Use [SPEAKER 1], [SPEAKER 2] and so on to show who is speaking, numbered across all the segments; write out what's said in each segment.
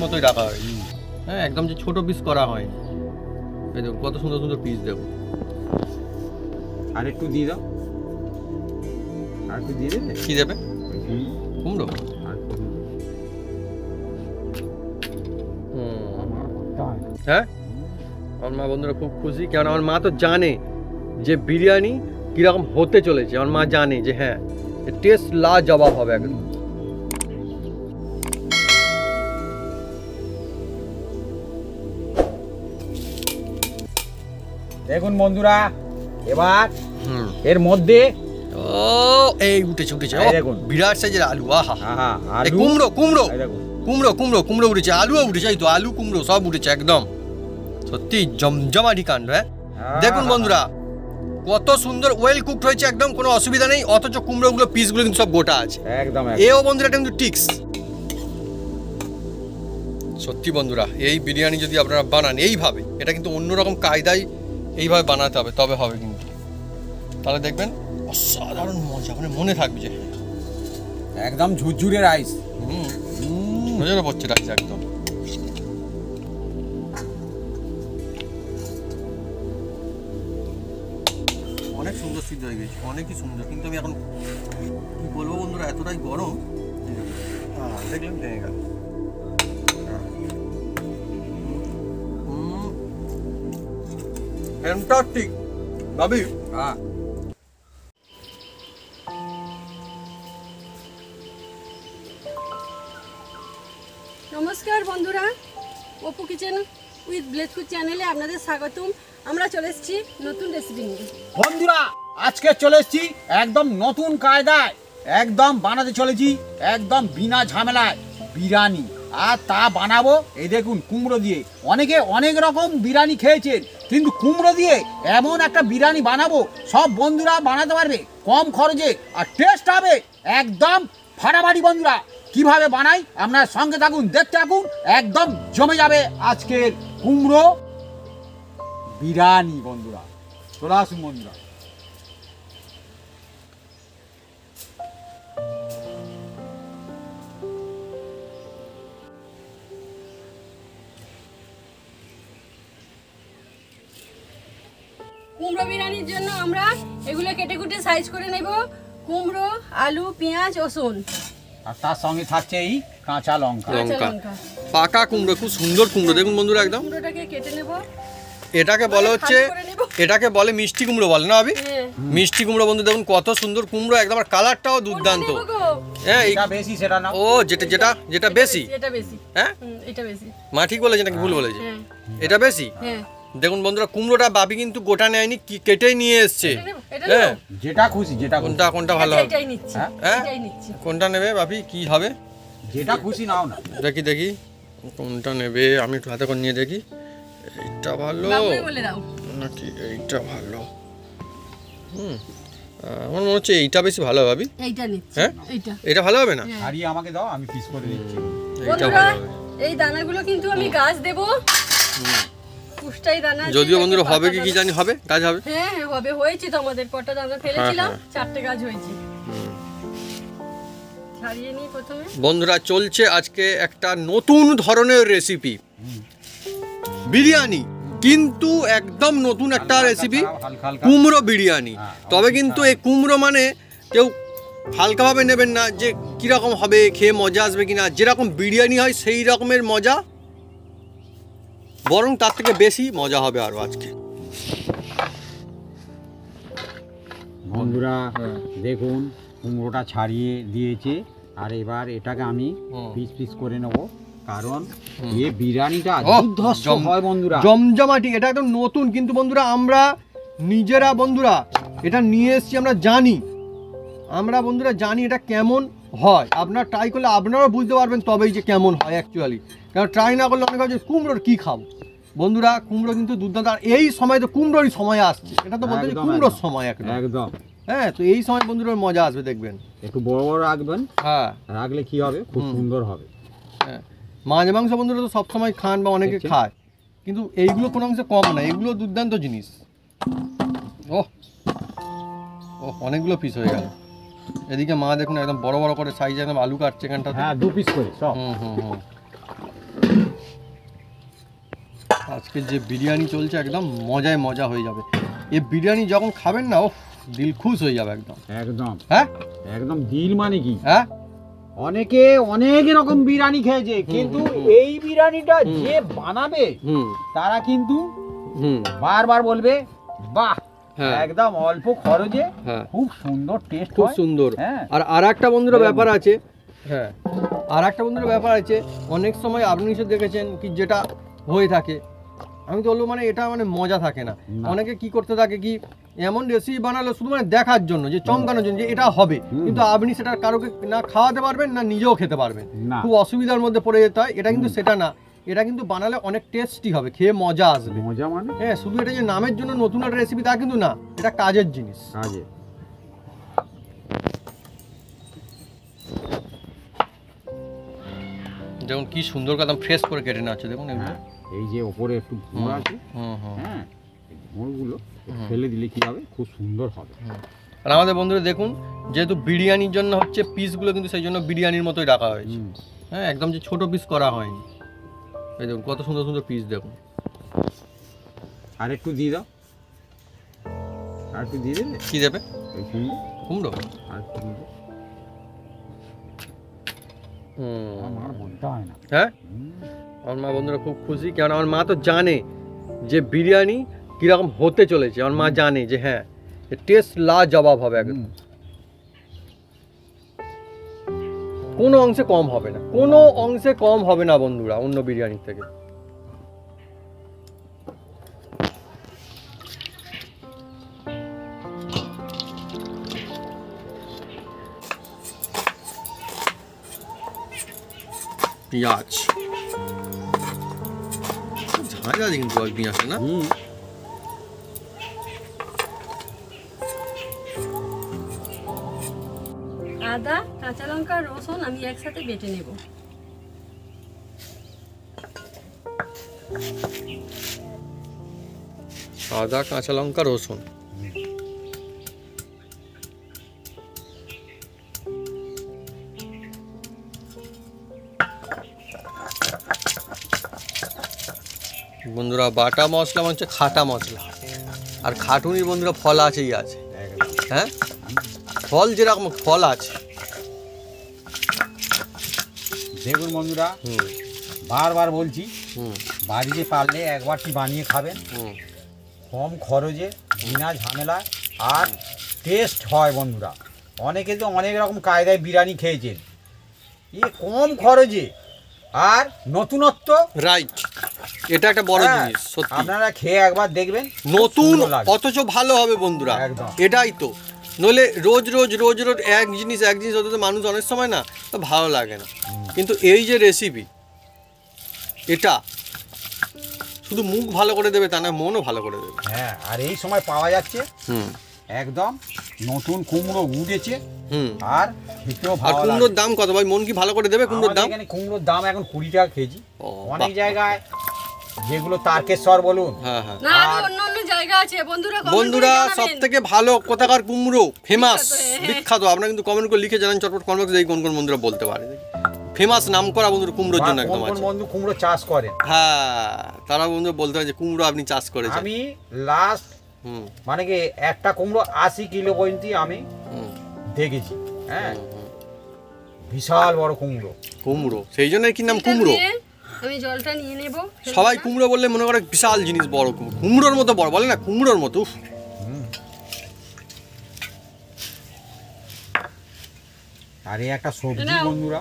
[SPEAKER 1] মতোই রাখা হয়। হ্যাঁ, একদম যে ছোট পিস করা হয়। এই দেখুন কত সুন্দর সুন্দর পিস দেখুন।
[SPEAKER 2] আর একটু দিয়ে দাও, আর একটু দিয়ে দেবে।
[SPEAKER 1] কি দেবে? কুমড়ো। হ্যাঁ, আমার মা বন্ধুরা খুব খুশি, কারণ আমার মা তো জানে যে বিরিয়ানি কীরকম হতে চলেছে। আমার মা জানে যে হ্যাঁ, টেস্ট লাজবাব হবে একদম।
[SPEAKER 2] দেখুন বন্ধুরা, এবার এর মধ্যে
[SPEAKER 1] ও এই উঠেছে উঠেছে,
[SPEAKER 2] দেখুন
[SPEAKER 1] বিরাট সাইজের আলু। আহা,
[SPEAKER 2] আলু,
[SPEAKER 1] কুমড়ো কুমড়ো
[SPEAKER 2] দেখুন
[SPEAKER 1] কুমড়ো কুমড়ো কুমড়ো উঠেছে, আলুও উঠেছে, এই তো আলু কুমড়ো সব উঠেছে একদম। সত্যি জমজমাটি কাণ্ড। হ্যাঁ, দেখুন বন্ধুরা কত সুন্দর ওয়েল কুকড হয়েছে, একদম কোনো অসুবিধা নেই। অথচ কুমড়োগুলো পিসগুলো কিন্তু সব গোটা আছে
[SPEAKER 2] একদম।
[SPEAKER 1] এও বন্ধুরা এটা কিন্তু টিক্স। সত্যি বন্ধুরা, এই বিরিয়ানি যদি আপনারা বানান এইভাবে, এটা কিন্তু অন্যরকম কায়দায় এইভাবে বানাতে হবে, তবে হবে কিন্তু। তাহলে দেখবেন অসাধারণ মজা, মানে মনে থাকবে যে
[SPEAKER 2] একদম ঝুরঝুরে রাইস।
[SPEAKER 1] নজরে পড়ছে রাইস একদম। অনেক সুন্দর সিদ্ধ হয়ে গেছে, অনেকই সুন্দর। কিন্তু আমি এখন কি বলবো বন্ধুরা, এতটাই গরম দেখলাম ভেঙে গেল। ফ্যান্টাস্টিক ভাবি।
[SPEAKER 3] নমস্কার বন্ধুরা, অপু কিচেন উইথ ব্লেজফুড চ্যানেলে আপনাদের স্বাগতম। আমরা চলে এসেছি নতুন রেসিপি নিয়ে।
[SPEAKER 2] বন্ধুরা আজকে চলে এসেছি একদম নতুন কায়দায়, একদম বানাতে চলেছি একদম বিনা ঝামেলায় বিরিয়ানি। আর তা বানাবো এই দেখুন কুমড়ো দিয়ে। অনেকে অনেক রকম বিরিয়ানি খেয়েছেন, কিন্তু কুমড়ো দিয়ে এমন একটা বিরিয়ানি বানাবো সব বন্ধুরা বানাতে পারবে কম খরচে, আর টেস্ট হবে একদম ফাটাফাটি। বন্ধুরা কিভাবে বানাই আপনার সঙ্গে থাকুন, দেখতে থাকুন, একদম জমে যাবে আজকের কুমড়ো বিরিয়ানি। বন্ধুরা চলে আসুন বন্ধুরা।
[SPEAKER 3] কুমড়ো বিরিয়ানির জন্য আমরা এগুলো কেটে কুটে সাইজ করে নেব। কুমড়ো, আলু, পেঁয়াজ, রসুন,
[SPEAKER 2] আর তার সঙ্গে থাকছে এই কাঁচা লঙ্কা।
[SPEAKER 1] পাকা কুমড়ো, খুব সুন্দর কুমড়ো দেখুন বন্ধুরা একদম।
[SPEAKER 3] কুমড়োটাকে কেটে নেব।
[SPEAKER 1] এটাকে বলে হচ্ছে, এটাকে বলে মিষ্টি কুমড়ো বলে না আবি? মিষ্টি কুমড়ো বন্ধু দেখুন কত সুন্দর কুমড়ো একদম, আর কালারটাও দুর্দান্ত। হ্যাঁ,
[SPEAKER 2] এটা বেশি সেটা না।
[SPEAKER 1] ও যেটা যেটা যেটা বেশি,
[SPEAKER 3] এটা বেশি।
[SPEAKER 1] হ্যাঁ
[SPEAKER 3] এটা বেশি।
[SPEAKER 1] মা ঠিক বলেছে নাকি ভুল বলেছে? এটা বেশি।
[SPEAKER 3] হ্যাঁ
[SPEAKER 1] দেখুন বন্ধুরা, কুমড়োটা বাবি কিন্তু গোটা নেয়নি, কেটেই নিয়ে এসছে। হ্যাঁ,
[SPEAKER 2] যেটা খুশি, যেটা
[SPEAKER 1] কোনটা কোনটা ভালো হবে?
[SPEAKER 3] এটাই নিচ্ছি।
[SPEAKER 1] হ্যাঁ,
[SPEAKER 3] এটাই নিচ্ছি।
[SPEAKER 1] কোনটা নেবে বাবি, কি হবে?
[SPEAKER 2] যেটা খুশি নাও না।
[SPEAKER 1] দেখি দেখি কোনটা নেবে, আমি একটু হাতে করে নিয়ে দেখি। এইটা ভালো
[SPEAKER 3] বলে দাও
[SPEAKER 1] নাকি এইটা ভালো? আমার মনে হচ্ছে এইটা বেশি ভালো হবে ভাবি।
[SPEAKER 3] এইটা নিচ্ছি।
[SPEAKER 1] হ্যাঁ,
[SPEAKER 3] এইটা
[SPEAKER 1] এটা ভালো হবে না?
[SPEAKER 2] হারিয়ে আমাকে দাও, আমি পিস করে দিচ্ছি।
[SPEAKER 1] এইটা ভালো হবে।
[SPEAKER 3] এই দানাগুলো কিন্তু আমি গাছ দেব। পুষ্টাই দানা।
[SPEAKER 1] যদিও বন্ধুরা হবে কি জানি, হবে গাছ হবে।
[SPEAKER 3] হ্যাঁ হবে, হয়েছে তো আমাদের কটা দানা ফেলেছিলাম, 4টে গাছ হয়েছে। ছাড়িয়ে নিই প্রথমে।
[SPEAKER 1] বন্ধুরা চলছে আজকে একটা নতুন ধরনের রেসিপি, বিরিয়ানি, কিন্তু একদম নতুন একটা রেসিপি, কুমড়ো বিরিয়ানি। তবে কিন্তু এই কুমড়ো মানে কেউ হালকাভাবে নেবেন না, যে কীরকম হবে, খেয়ে মজা আসবে কিনা। যেরকম বিরিয়ানি হয় সেই রকমের মজা, বরং তার থেকে বেশি মজা হবে আরও আজকে।
[SPEAKER 2] বন্ধুরা দেখুন কুমড়োটা ছাড়িয়ে দিয়েছে, আর এবার এটাকে আমি পিস পিস করে নেব, কারণ এই বিরিয়ানিটা দুর্ধর্ষ হয় বন্ধুরা,
[SPEAKER 1] জমজমাটি। এটা একদম নতুন, কিন্তু বন্ধুরা আমরা নিজেরা বন্ধুরা এটা নিয়ে এসেছি, আমরা জানি, আমরা বন্ধুরা জানি এটা কেমন হয়। আপনারা ট্রাই করলে আপনারাও বুঝতে পারবেন তবেই যে কেমন হয় অ্যাকচুয়ালি। কারণ ট্রাই না করলে অনেক ভাবছে কুমড়োর কী খাবো। বন্ধুরা কুমড়ো কিন্তু দুর্দান্ত, আর এই সময় তো কুমড়োরই সময় আসছে, এটা তো বলতে কুমড়োর সময় একদম। হ্যাঁ, তো এই সময় বন্ধুরা মজা আসবে দেখবেন।
[SPEAKER 2] একটু বড় বড় রাখবেন, হ্যাঁ রাখলে কি হবে, খুব সুন্দর হবে।
[SPEAKER 1] হ্যাঁ, মাছ মাংস বন্ধুরা তো সবসময় খান বা অনেকে খায়, কিন্তু এইগুলো কোনো অংশে কম না, এগুলো দুর্দান্ত জিনিস। ও অনেকগুলো পিস হয়ে গেল। এদিকে মা দেখুন একদম বড় বড় করে সাইজ একদম আলু কাটছে এখানটা।
[SPEAKER 2] হ্যাঁ, 2 পিস করে সব।
[SPEAKER 1] আজকে যে বিরিয়ানি চলছে একদম মজায় মজা হয়ে যাবে। এই বিরিয়ানি যখন খাবেন না, ও দিল খুশ হয়ে যাবে একদম।
[SPEAKER 2] একদম
[SPEAKER 1] হ্যাঁ
[SPEAKER 2] একদম দিল মানে কি,
[SPEAKER 1] হ্যাঁ
[SPEAKER 2] অনেকে অনেক রকম বিরিয়ানি খেয়েছে, কিন্তু এই বিরিয়ানিটা যে বানাবে তারা কিন্তু বারবার বলবে বাহ, একদম অল্প খরচে খুব সুন্দর টেস্ট,
[SPEAKER 1] খুব সুন্দর। আর একটা বন্ধুরা ব্যাপার আছে, হ্যাঁ আর একটা বন্ধুরা ব্যাপার আছে, অনেক সময় আপনি এসে দেখেছেন কি যেটা হয়ে থাকে, আমি তো বলবো মানে এটা মানে মজা থাকে না। অনেকে কি করতে থাকে কি এমন রেসিপি বানালো শুধু মানে দেখার জন্য, যে চমকানোর জন্য যে এটা হবে, কিন্তু আপনি সেটা কারোকে না খাওয়াতে পারবেন না নিজেও খেতে পারবেন, খুব অসুবিধার মধ্যে পড়ে যেতে হয়। এটা কিন্তু সেটা না, এটা কিন্তু বানালে অনেক টেস্টি হবে, খেয়ে মজা আসবে।
[SPEAKER 2] মজা মানে
[SPEAKER 1] হ্যাঁ, শুধু এটা যে নামের জন্য নতুন একটা রেসিপি তা কিন্তু না, এটা কাজের জিনিস।
[SPEAKER 2] কাজে
[SPEAKER 1] যেমন কি সুন্দর একদম ফ্রেশ করে কেটে নেওয়া হচ্ছে, দেখুন এগুলো।
[SPEAKER 2] এই যে ওপরে একটু ভুঁড় আছে, হ্যাঁ এই ভুঁড়গুলো ফেলে দিলে কি হবে, খুব সুন্দর হবে।
[SPEAKER 1] আর আমাদের বন্ধুরা দেখুন, যেহেতু বিরিয়ানির জন্য হচ্ছে পিসগুলো কিন্তু সেই জন্য বিরিয়ানির মতোই রাখা হয়েছে। হ্যাঁ, একদম যে ছোট পিস করা হয়নি। এই দেখুন কত সুন্দর সুন্দর পিস দেখুন।
[SPEAKER 2] আর একটু দিয়ে দাও, আর একটু দিয়ে দেবে।
[SPEAKER 1] কি দেবে?
[SPEAKER 2] এই কুমড়ো,
[SPEAKER 1] কুমড়ো
[SPEAKER 2] আর একটু দিয়ে দাও। আমার বলতে হয় না।
[SPEAKER 1] হ্যাঁ, আমার মা বন্ধুরা খুব খুশি, কারণ আমার মা তো জানে যে বিরিয়ানি কিরকম হতে চলেছে। আমার মা জানে যে হ্যাঁ টেস্ট লাজবাব হবে একদম, কোনো অংশে কম হবে না, কোনো অংশে কম হবে না বন্ধুরা অন্য বিরিয়ানির থেকে। পেঁয়াজ ঝাঁঝা কিন্তু পেঁয়াজটা না,
[SPEAKER 3] আদা, কাঁচা লঙ্কা, রসুন আমি একসাথে বেটে নেব।
[SPEAKER 1] আদা, কাঁচা লঙ্কা, রসুন। বন্ধুরা বাটা মশলা মানে হচ্ছে খাটা মশলা, আর খাটুনির বন্ধুরা ফল আছেই আছে। হ্যাঁ, ফল যেরকম ফল আছে।
[SPEAKER 2] দেখুন বন্ধুরা, বারবার বলছি, বাড়িতে পারলে একবারটি বানিয়ে খাবেন, কম খরচে, বিনা ঝামেলা, আর টেস্ট হয় বন্ধুরা। অনেকে তো অনেক রকম কায়দায় বিরিয়ানি খেয়েছেন, কম খরচে আর নতুনত্ব।
[SPEAKER 1] রাইট, এটা একটা বড় জিনিস সত্যি।
[SPEAKER 2] আপনারা খেয়ে একবার দেখবেন,
[SPEAKER 1] নতুন অথচ ভালো হবে বন্ধুরা, এটাই তো। নইলে রোজ রোজ রোজ রোজ এক জিনিস হতে তো মানুষ অনেক সময় না তো ভালো লাগে না। কিন্তু এই যে রেসিপি, এটা শুধু মুখ ভালো করে দেবে তা না, মনও ভালো করে দেবে।
[SPEAKER 2] হ্যাঁ, আর এই সময় পাওয়া যাচ্ছে একদম নতুন কুমড়ো উঠেছে, আর
[SPEAKER 1] কুমড়োর দাম কত ভাই? মন কি ভালো করে দেবে কুমড়োর দাম?
[SPEAKER 2] এখানে কুমড়োর দাম এখন 20 টাকা কেজি। অনেক জায়গায় যেগুলো তারকেশ্বর বলুন,
[SPEAKER 1] বন্ধুরা সব থেকে ভালো কোথাকার কুমড়ো ফেমাস বিখ্যাত, আপনারা কিন্তু কমেন্ট করে লিখে জানান চটপট কমেন্ট করে, কোন কোন বন্ধুরা বলতে পারে ফেমাস নাম করা বন্ধুরা কুমড়োর জন্য একদম আছে।
[SPEAKER 2] বন্ধু কুমড়ো চাষ করে,
[SPEAKER 1] হ্যাঁ তারা বন্ধু বলতে পারে যে কুমড়ো আপনি চাষ করেছেন।
[SPEAKER 2] আমি লাস্ট মানে কি একটা কুমড়ো 80 কিলো পর্যন্ত আমি দেখেছি। হ্যাঁ, বিশাল বড় কুমড়ো, সেই জন্য কি নাম কুমড়ো।
[SPEAKER 3] আমি জলটা নিয়ে নেব।
[SPEAKER 1] সবাই কুমড়ো বললে মনে করে বিশাল জিনিস, বড় কুমড়োর মতো বড় বলে না, কুমড়োর মতো।
[SPEAKER 2] আরে একটা সবজি বন্ধুরা,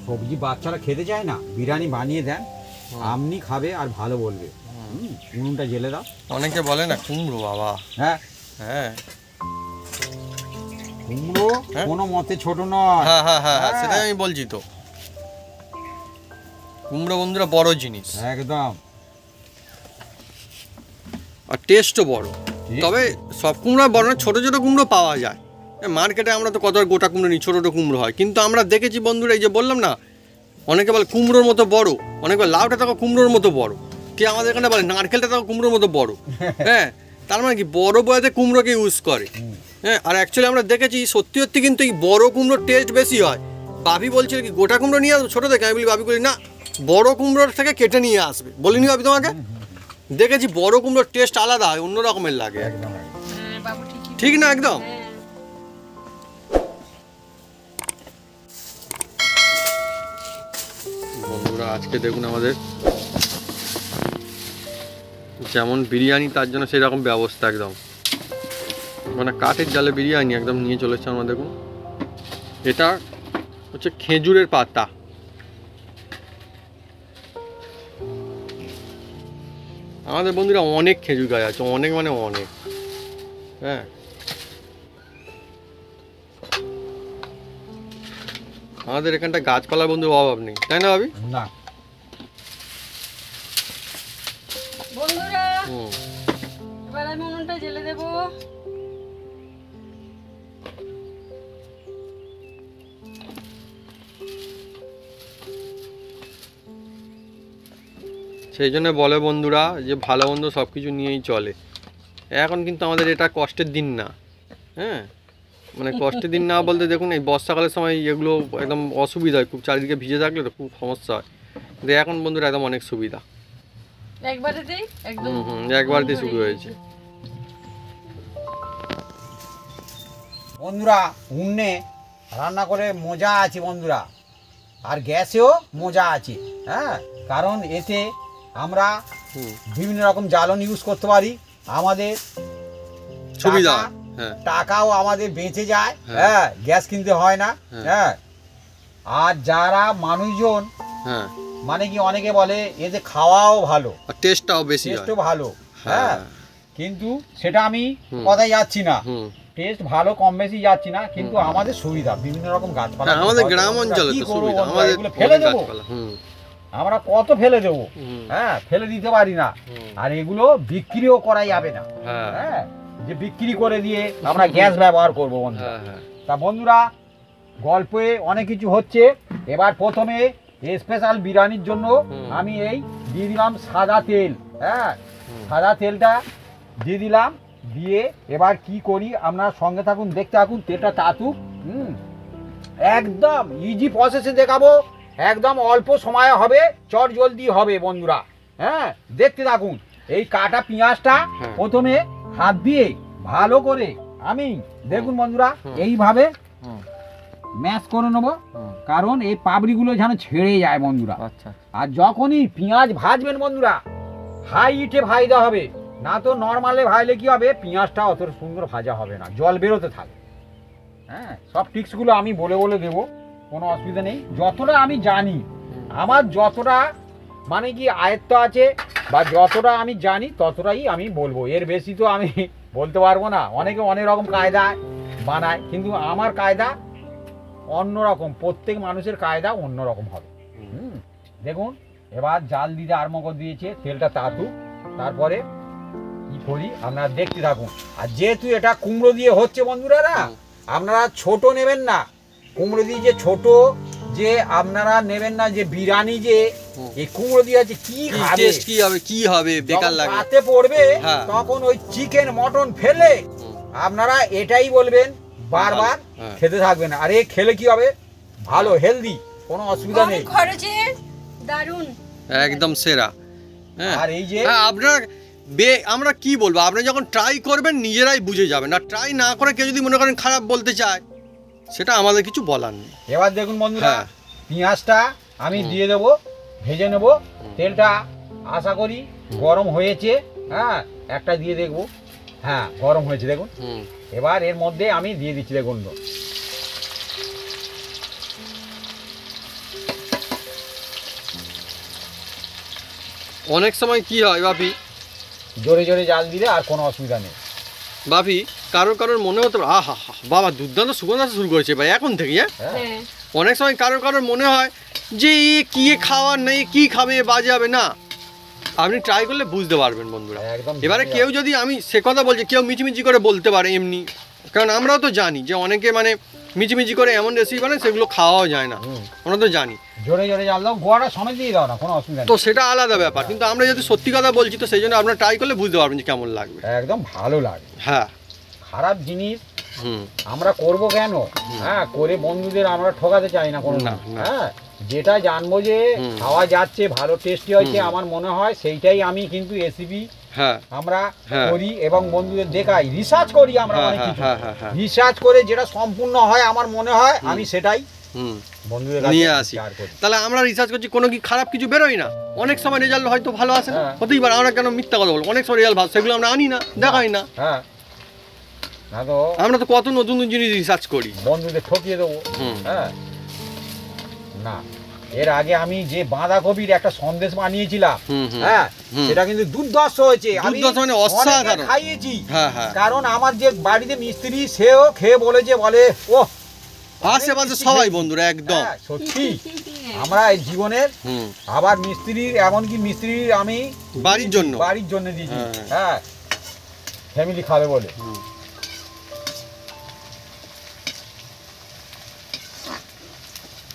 [SPEAKER 2] সবজি বাচ্চারা খেতে চায় না, বিরিয়ানি বানিয়ে দেন, আপনি খাবে আর ভালো বলবে। উনুনটা জেলে দাও।
[SPEAKER 1] অনেকে বলে না কুমড়ো বাবা,
[SPEAKER 2] হ্যাঁ
[SPEAKER 1] হ্যাঁ
[SPEAKER 2] কুমড়ো কোনো মতে ছোট নয়।
[SPEAKER 1] হ্যাঁ হ্যাঁ হ্যাঁ হ্যাঁ, সেটাই আমি বলছি তো, কুমড়ো বন্ধুরা বড় জিনিস
[SPEAKER 2] একদম,
[SPEAKER 1] আর টেস্টও বড়। তবে সব কুমড়ো বড় না, ছোট ছোট কুমড়ো পাওয়া যায় মার্কেটে। আমরা তো কত গোটা কুমড়ো নিই, ছোট ছোট কুমড়ো হয়। কিন্তু আমরা দেখেছি বন্ধুরা, এই যে বললাম না, অনেকে বলে কুমড়োর মতো বড়, অনেকে বলে লাউটা দেখো কুমড়োর মতো বড়, কে আমাদের এখানে বলে নারকেলটা দেখো কুমড়োর মতো বড়। হ্যাঁ, তার মানে কি বড় বয়াতে কুমড়োকে ইউজ করে। হ্যাঁ, আর অ্যাকচুয়ালি আমরা দেখেছি সত্যি সত্যি কিন্তু এই বড় কুমড়োর টেস্ট বেশি হয়। বাপি বলছিল কি গোটা কুমড়ো নিয়ে আসবো ছোটো দেখে, আমি বলি বাপি বলি না বড় কুমড়োর থেকে কেটে নিয়ে আসবে, বলিনি আমি তোমাকে? দেখেছি বড় কুমড়োর টেস্ট আলাদা হয়, অন্য রকমের লাগে একদম।
[SPEAKER 3] হ্যাঁ বাবু ঠিকই
[SPEAKER 1] ঠিক না একদম?
[SPEAKER 3] হ্যাঁ।
[SPEAKER 1] বন্ধুরা আজকে দেখুন আমাদের যেমন বিরিয়ানি তার জন্য সেই রকম ব্যবস্থা একদম, মানে কাঠের জালে বিরিয়ানি একদম নিয়ে চলে এসছে আমরা। দেখুন এটা হচ্ছে খেজুরের পাতা, আমাদের বন্ধুরা অনেক খেজুর গাছ আছে, অনেক মানে অনেক। হ্যাঁ আমাদের এখানটা গাছপালার বন্ধুর অভাব নেই, তাই না ভাবি?
[SPEAKER 2] না
[SPEAKER 3] বন্ধুরা
[SPEAKER 1] হুম
[SPEAKER 3] এবার আমি উনুনটা জ্বেলে দেবো।
[SPEAKER 1] সেই জন্য বলে বন্ধুরা যে ভালো মন্দ সব কিছু নিয়েই চলে। এখন কিন্তু আমাদের এটা কষ্টের দিন না, হ্যাঁ মানে কষ্টের দিন না বলতে দেখুন এই বর্ষাকালের সময় এগুলো একদম অসুবিধা হয়, খুব চারিদিকে ভিজে থাকলে তো খুব সমস্যা হয়, কিন্তু এখন বন্ধুরা একদম অনেক সুবিধা।
[SPEAKER 3] একবারেতেই একদম
[SPEAKER 1] একবারতেই শুরু হয়েছে।
[SPEAKER 2] বন্ধুরা উন্নে রান্না করে মজা আছে বন্ধুরা, আর গ্যাসেও মজা আছে। হ্যাঁ কারণ এতে আমরা
[SPEAKER 1] হুম
[SPEAKER 2] বিভিন্ন রকম জ্বালন ইউজ করতে পারি, আমাদের
[SPEAKER 1] সুবিধা,
[SPEAKER 2] টাকা-
[SPEAKER 1] হ্যাঁ
[SPEAKER 2] টাকাও আমাদের বেঁচে যায়।
[SPEAKER 1] হ্যাঁ।
[SPEAKER 2] হ্যাঁ গ্যাস কিনতে হয় না।
[SPEAKER 1] হ্যাঁ।
[SPEAKER 2] হ্যাঁ আর যারা মানুষজন
[SPEAKER 1] হ্যাঁ
[SPEAKER 2] মানে কি অনেকে বলে এতে খাওয়াও ভালো,
[SPEAKER 1] আর টেস্টটাও বেশি হয়।
[SPEAKER 2] টেস্টও ভালো।
[SPEAKER 1] হ্যাঁ
[SPEAKER 2] হ্যাঁ কিন্তু সেটা আমি
[SPEAKER 1] হুম।
[SPEAKER 2] কথায় যাচ্ছি না,
[SPEAKER 1] হুম
[SPEAKER 2] টেস্ট ভালো কম বেশি যাচ্ছি না, কিন্তু আমাদের সুবিধা বিভিন্ন রকম গাছপালা।
[SPEAKER 1] হ্যাঁ আমাদের গ্রাম অঞ্চলে
[SPEAKER 2] কি
[SPEAKER 1] তো
[SPEAKER 2] করবো
[SPEAKER 1] সুবিধা,
[SPEAKER 2] বন্ধুরা,
[SPEAKER 1] আমাদের
[SPEAKER 2] এগুলো ফেলে
[SPEAKER 1] অনেক
[SPEAKER 2] দেবো,
[SPEAKER 1] গাছপালা। হুম
[SPEAKER 2] আমরা কত ফেলে দেবো।
[SPEAKER 1] হুম
[SPEAKER 2] হ্যাঁ ফেলে দিতে পারি না,
[SPEAKER 1] হুম।
[SPEAKER 2] আর এগুলো বিক্রিও করা যাবে না।
[SPEAKER 1] হ্যাঁ
[SPEAKER 2] হ্যাঁ যে বিক্রি করে দিয়ে আমরা গ্যাস ব্যবহার করবো বন্ধুরা।
[SPEAKER 1] হ্যাঁ হ্যাঁ
[SPEAKER 2] তা বন্ধুরা গল্পে অনেক কিছু হচ্ছে, এবার প্রথমে স্পেশাল বিরিয়ানির জন্য
[SPEAKER 1] হুম।
[SPEAKER 2] আমি এই দিয়ে দিলাম সাদা তেল। হ্যাঁ
[SPEAKER 1] হুম।
[SPEAKER 2] সাদা তেলটা দিয়ে দিলাম, দিয়ে এবার কি করি আপনার সঙ্গে থাকুন, দেখতে থাকুন, তেলটা তাতুক। একদম ইজি প্রসেসে দেখাবো, একদম অল্প সময়ে হবে, চট জলদি হবে বন্ধুরা। হ্যাঁ দেখতে থাকুন। এই কাটা পেঁয়াজটা
[SPEAKER 1] হ্যাঁ।
[SPEAKER 2] প্রথমে হাত দিয়ে ভালো করে আমি দেখুন বন্ধুরা
[SPEAKER 1] হুম।
[SPEAKER 2] এইভাবে
[SPEAKER 1] হুম
[SPEAKER 2] ম্যাশ করে নেবো,
[SPEAKER 1] হুম।
[SPEAKER 2] কারণ এই পাপড়িগুলো যেন ছেড়ে যায় বন্ধুরা।
[SPEAKER 1] আচ্ছা
[SPEAKER 2] আর যখনই পেঁয়াজ ভাজবেন বন্ধুরা হাই হিটে ভাজতে হবে, না তো নর্মালে ভাজলে কি হবে পেঁয়াজটা অত সুন্দর ভাজা হবে না, জল বেরোতে থাকবে। হ্যাঁ সব টিপসগুলো আমি বলে বলে দেবো, কোনো অসুবিধা নেই। যতটা আমি জানি, আমার যতটা মানে কি আয়ত্ত আছে বা যতটা আমি জানি ততটাই আমি বলবো, এর বেশি তো আমি বলতে পারবো না। অনেকে অনেক রকম কায়দায় বানায়, কিন্তু আমার কায়দা অন্যরকম, প্রত্যেক মানুষের কায়দা অন্যরকম হবে। দেখুন এবার জাল দিতে আরম্ভ করে দিয়েছে, তেলটা তাতুক, তারপরে কি করি আপনারা দেখতে থাকুন। আর যেহেতু এটা কুমড়ো দিয়ে হচ্ছে বন্ধুরা না, আপনারা ছোট নেবেন না, কুমড়ো দিয়ে যে ছোট যে আপনারা নেবেন না, যে বিরিয়ানি যে এই কুমড়ো দিয়ে আছে কি খাবে,
[SPEAKER 1] টেস্ট কি হবে, কি হবে, বেকার
[SPEAKER 2] যখন
[SPEAKER 1] লাগে।
[SPEAKER 2] পাতে পড়বে
[SPEAKER 1] হ্যাঁ।
[SPEAKER 2] তখন ওই চিকেন মটন ফেলে আপনারা এটাই বলবেন, বারবার
[SPEAKER 1] হ্যাঁ।
[SPEAKER 2] খেতে থাকবেন। আর এ খেলে কি হবে ভালো হেলদি, কোনো অসুবিধা
[SPEAKER 3] কম
[SPEAKER 2] নেই।
[SPEAKER 3] খরচে দারুণ।
[SPEAKER 1] একদম সেরা। হ্যাঁ
[SPEAKER 2] আর এই যে
[SPEAKER 1] হ্যাঁ আপনার আমরা কি বলবো, আপনি যখন ট্রাই করবেন নিজেরাই বুঝে যাবেন, আর ট্রাই না করে কেউ যদি মনে করেন খারাপ বলতে চায় সেটা আমাদের কিছু বলার নেই।
[SPEAKER 2] এবার দেখুন বন্ধুরা
[SPEAKER 1] হ্যাঁ।
[SPEAKER 2] পেঁয়াজটা আমি দিয়ে দেবো, ভেজে নেব। তেলটা আশা করি গরম হয়েছে। হ্যাঁ একটা দিয়ে দেখবো, হ্যাঁ গরম হয়েছে দেখুন।
[SPEAKER 1] হুম
[SPEAKER 2] এবার এর মধ্যে আমি দিয়ে দিচ্ছি দেখুন।
[SPEAKER 1] অনেক সময় কি হয় বাপি,
[SPEAKER 2] জোরে জোরে জাল দিলে আর কোনো অসুবিধা নেই।
[SPEAKER 1] বাপি কারোর মনে হতে পারে আহা বাবা দুর্দান্ত সুগন্ধ আসা শুরু করেছে ভাই এখন থেকে। হ্যাঁ
[SPEAKER 3] হ্যাঁ
[SPEAKER 1] অনেক সময় কারোর মনে হয় যে কি খাওয়ার নেই, কি খাবে, বাজে হবে না। আপনি ট্রাই করলে বুঝতে পারবেন বন্ধুরা।
[SPEAKER 2] একদম
[SPEAKER 1] এবারে কেউ যদি, আমি সে কথা বলছি, কেউ মিচিমিচি করে বলতে পারে এমনি, কারণ আমরাও তো জানি যে অনেকে মানে মিচিমিচি করে এমন রেসিপি বানায় সেগুলো খাওয়াও যায় না, আমরা তো জানি।
[SPEAKER 2] জোরে জোরে জাল দাও, গোয়াটা সমেত দিয়ে দাও না, কোনো অসুবিধা
[SPEAKER 1] তো
[SPEAKER 2] নেই।
[SPEAKER 1] সেটা আলাদা ব্যাপার, কিন্তু আমরা যদি সত্যি কথা বলছি তো সেই জন্য আপনারা ট্রাই করলে বুঝতে পারবেন যে কেমন লাগবে।
[SPEAKER 2] একদম ভালো লাগে।
[SPEAKER 1] হ্যাঁ
[SPEAKER 2] খারাপ জিনিস
[SPEAKER 1] হুম
[SPEAKER 2] আমরা করব কেন? হ্যাঁ করে বন্ধুদের আমরা ঠকাতে চাই না কোনো।
[SPEAKER 1] না, না।
[SPEAKER 2] হ্যাঁ যেটা জানবো যে খাওয়া যাচ্ছে ভালো টেস্টি হয়েছে আমার মনে হয় সেইটাই আমি কিন্তু রেসিপি
[SPEAKER 1] হ্যাঁ
[SPEAKER 2] আমরা
[SPEAKER 1] হ্যাঁ।
[SPEAKER 2] করি এবং বন্ধুদের দেখাই, রিসার্চ করি আমরা
[SPEAKER 1] হ্যাঁ,
[SPEAKER 2] অনেক
[SPEAKER 1] হ্যাঁ,
[SPEAKER 2] কিছু,
[SPEAKER 1] হ্যাঁ, হ্যাঁ, হ্যাঁ।
[SPEAKER 2] রিসার্চ করে যেটা সম্পূর্ণ হয় আমার মনে হয় আমি সেটাই
[SPEAKER 1] হুম
[SPEAKER 2] বন্ধুদের কাছে
[SPEAKER 1] নিয়ে আসি।
[SPEAKER 2] share করি।
[SPEAKER 1] তাহলে আমরা রিসার্চ করছি, কোনো কি খারাপ কিছু বেরোয় না? অনেক সময় রেজাল্ট হয়তো ভালো আসে না,
[SPEAKER 2] হ্যাঁ।
[SPEAKER 1] হতেই পারে, আমরা কেন মিথ্যা কথা বলবো, অনেক সময় রেজাল্ট ভালো, সেগুলো আমরা আনি না, দেখাই না।
[SPEAKER 2] হ্যাঁ, না তো
[SPEAKER 1] আমরা তো কত নতুন নতুন জিনিস রিসার্চ করি।
[SPEAKER 2] বন্ধুদের ঠকিয়ে দেবো।
[SPEAKER 1] হুম।
[SPEAKER 2] হ্যাঁ, না এর আগে আমি যে বাঁধাকপির একটা সন্দেশ বানিয়েছিলাম,
[SPEAKER 1] হুম, হুম,
[SPEAKER 2] হ্যাঁ
[SPEAKER 1] হুম।
[SPEAKER 2] সেটা কিন্তু দুর্ধর্ষ হয়েছে, আমি
[SPEAKER 1] দুর্ধর্ষ মানে অসাধারণ।
[SPEAKER 2] অনেককে খাইয়েছি।
[SPEAKER 1] হ্যাঁ হ্যাঁ,
[SPEAKER 2] কারণ আমার যে বাড়িতে মিস্ত্রি সেও খেয়ে বলেছে, বলে ও
[SPEAKER 1] আশেপাশে সবাই বন্ধুরা একদম।
[SPEAKER 2] হ্যাঁ, সত্যি আমরা এই জীবনের
[SPEAKER 1] হুম,
[SPEAKER 2] আবার মিস্ত্রির, এমনকি মিস্ত্রির আমি
[SPEAKER 1] বাড়ির জন্য।
[SPEAKER 2] বাড়ির জন্য দিয়েছি।
[SPEAKER 1] হ্যাঁ।
[SPEAKER 2] হ্যাঁ, ফ্যামিলি খাবে বলে।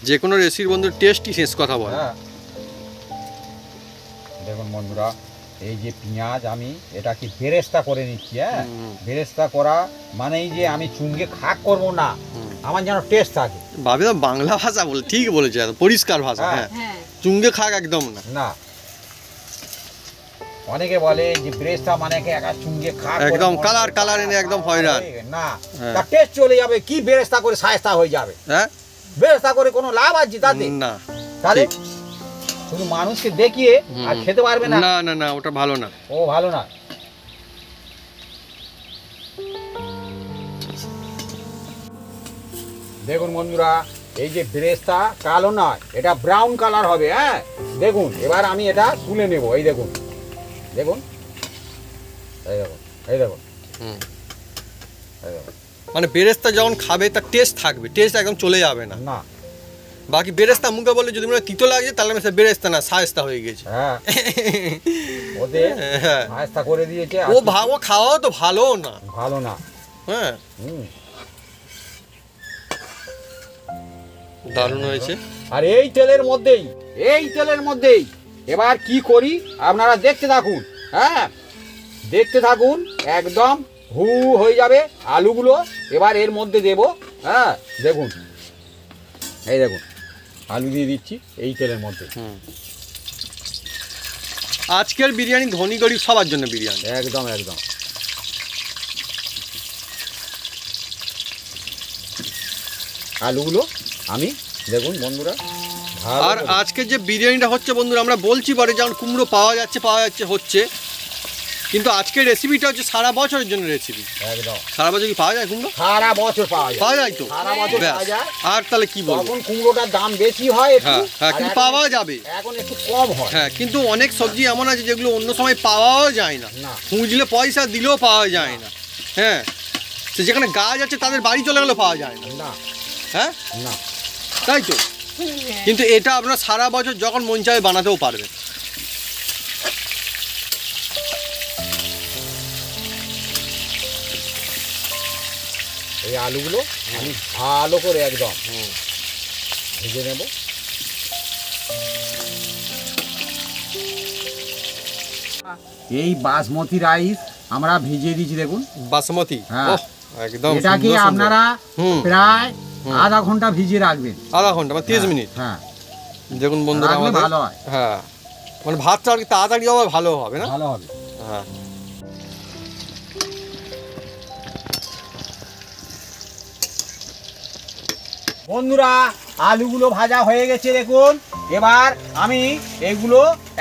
[SPEAKER 1] যে কোনো রেসিপির বন্ধুর টেস্টই শেষ কথা বলে।
[SPEAKER 2] হ্যাঁ, দেখুন বন্ধুরা, এই যে পেঁয়াজ আমি এটাকে বেরেস্তা করে নিচ্ছি। হ্যাঁ, বেরেস্তা করা মানে এই যে আমি চুঙ্গে খাক করব না, আমার যেন টেস্ট থাকে।
[SPEAKER 1] ভাবি তো বাংলা ভাষা বলে, ঠিক বলেছে, একদম পরিষ্কার ভাষা।
[SPEAKER 2] হ্যাঁ।
[SPEAKER 1] হ্যাঁ,
[SPEAKER 3] হ্যাঁ
[SPEAKER 1] চুঙ্গে খাক একদম না।
[SPEAKER 2] না, অনেকে বলে যে বেরেস্তা মানে কি একা চুঙ্গে খাক করে
[SPEAKER 1] একদম
[SPEAKER 2] মনে
[SPEAKER 1] কালার
[SPEAKER 2] হয়,
[SPEAKER 1] কালার এনে একদম হয়রান।
[SPEAKER 2] না,
[SPEAKER 1] হ্যাঁ।
[SPEAKER 2] তার টেস্ট চলে যাবে, কি বেরেস্তা করে সায়স্তা হয়ে যাবে।
[SPEAKER 1] হ্যাঁ
[SPEAKER 2] বেরেস্তা করে কোনো লাভ আছে তাতে?
[SPEAKER 1] না,
[SPEAKER 2] তাহলে
[SPEAKER 1] ঠিক।
[SPEAKER 2] শুধু মানুষকে দেখিয়ে আর খেতে পারবে না,
[SPEAKER 1] না না না, ওটা ভালো না।
[SPEAKER 2] ও ভালো না। দেখুন বন্ধুরা, এই যে বেরেস্তা কালো নয়, এটা ব্রাউন কালার হবে। হ্যাঁ, দেখুন এবার আমি এটা তুলে নেব। এই দেখুন, দেখুন, এই দেখুন, এই দেখুন,
[SPEAKER 1] হুম।
[SPEAKER 2] এই দেখুন।
[SPEAKER 1] মানে বেরেস্তা যখন খাবে তার টেস্ট থাকবে, টেস্ট একদম চলে যাবে না।
[SPEAKER 2] না,
[SPEAKER 1] বাকি বেরেস্তা মুখে বলে যদি মনে হয় তিতো লাগে তাহলে সে বেরেস্তা না, শায়েস্তা হয়ে গেছে।
[SPEAKER 2] হ্যাঁ, ওদের
[SPEAKER 1] হ্যাঁ।
[SPEAKER 2] আস্তা করে দিয়েছে।
[SPEAKER 1] ও ভাবো খাওয়াও তো ভালো না।
[SPEAKER 2] ভালো না।
[SPEAKER 1] হ্যাঁ,
[SPEAKER 2] হুম।
[SPEAKER 1] দারুণ হয়েছে।
[SPEAKER 2] আর এই তেলের মধ্যেই, এই তেলের মধ্যেই এবার কি করি আপনারা দেখতে থাকুন। হ্যাঁ, দেখতে থাকুন, একদম হু হয়ে যাবে আলুগুলো। এবার এর মধ্যে দেব। হ্যাঁ, দেখুন, এই দেখুন, আলু দিয়ে দিচ্ছি এই তেলের মধ্যে।
[SPEAKER 1] আজকের বিরিয়ানি ধনী গরিব সবার জন্য বিরিয়ানি।
[SPEAKER 2] একদম একদম। আলুগুলো আমি দেখুন বন্ধুরা, ভালো
[SPEAKER 1] আর
[SPEAKER 2] করে-
[SPEAKER 1] আজকের যে বিরিয়ানিটা হচ্ছে বন্ধুরা, আমরা বলছি পরে যেমন কুমড়ো পাওয়া যাচ্ছে হচ্ছে, কিন্তু আজকের রেসিপিটা হচ্ছে সারা বছরের জন্য রেসিপি।
[SPEAKER 2] একদম
[SPEAKER 1] সারা বছর কি পাওয়া যায় কুমড়ো?
[SPEAKER 2] সারা বছর পাওয়া যায়।
[SPEAKER 1] পাওয়া যায় তো।
[SPEAKER 2] সারা বছর
[SPEAKER 1] ব্যাস।
[SPEAKER 2] পাওয়া যায়।
[SPEAKER 1] আর তাহলে কি বলবো।
[SPEAKER 2] তখন কুমড়োটার দাম বেশি হয় একটু,
[SPEAKER 1] হ্যাঁ হ্যাঁ,
[SPEAKER 2] আর
[SPEAKER 1] কিন্তু
[SPEAKER 2] এখন-
[SPEAKER 1] পাওয়া যাবে।
[SPEAKER 2] এখন একটু কম হয়।
[SPEAKER 1] হ্যাঁ, কিন্তু অনেক সবজি এমন আছে যেগুলো অন্য সময় পাওয়াও যায় না,
[SPEAKER 2] না।
[SPEAKER 1] খুঁজলে পয়সা দিলেও পাওয়া যায় না। হ্যাঁ, সে যেখানে গাছ আছে তাদের বাড়ি চলে গেলেও পাওয়া যায় না।
[SPEAKER 2] না,
[SPEAKER 1] হ্যাঁ,
[SPEAKER 2] না,
[SPEAKER 1] তাই তো। কিন্তু এটা আপনার সারা বছর যখন মন চায় বানাতেও পারবেন।
[SPEAKER 2] এই আলুগুলো আমি ভালো করে একদম ভেজে নেব। এই বাসমতি রাইস আমরা ভিজিয়ে দিয়েছি, দেখুন।
[SPEAKER 1] বাসমতি,
[SPEAKER 2] হ্যাঁ।
[SPEAKER 1] ওহ, একদম
[SPEAKER 2] এটাকে
[SPEAKER 1] সুন্দর সুন্দর।
[SPEAKER 2] আপনারা
[SPEAKER 1] হুম।
[SPEAKER 2] প্রায় আধা ঘন্টা ভিজিয়ে রাখবেন।
[SPEAKER 1] আধা ঘন্টা মানে 30 মিনিট।
[SPEAKER 2] হ্যাঁ,
[SPEAKER 1] দেখুন বন্ধুরা
[SPEAKER 2] রাখলে
[SPEAKER 1] আমাদের,
[SPEAKER 2] ভালো হয়।
[SPEAKER 1] হ্যাঁ, মানে ভাতটা আর কি তাড়াতাড়ি হবে, ভালো হবে না।
[SPEAKER 2] ভালো হবে।
[SPEAKER 1] হ্যাঁ,
[SPEAKER 2] বন্ধুরা, আলুগুলো ভাজা হয়ে গেছে দেখুন। এবার আমি এগুলো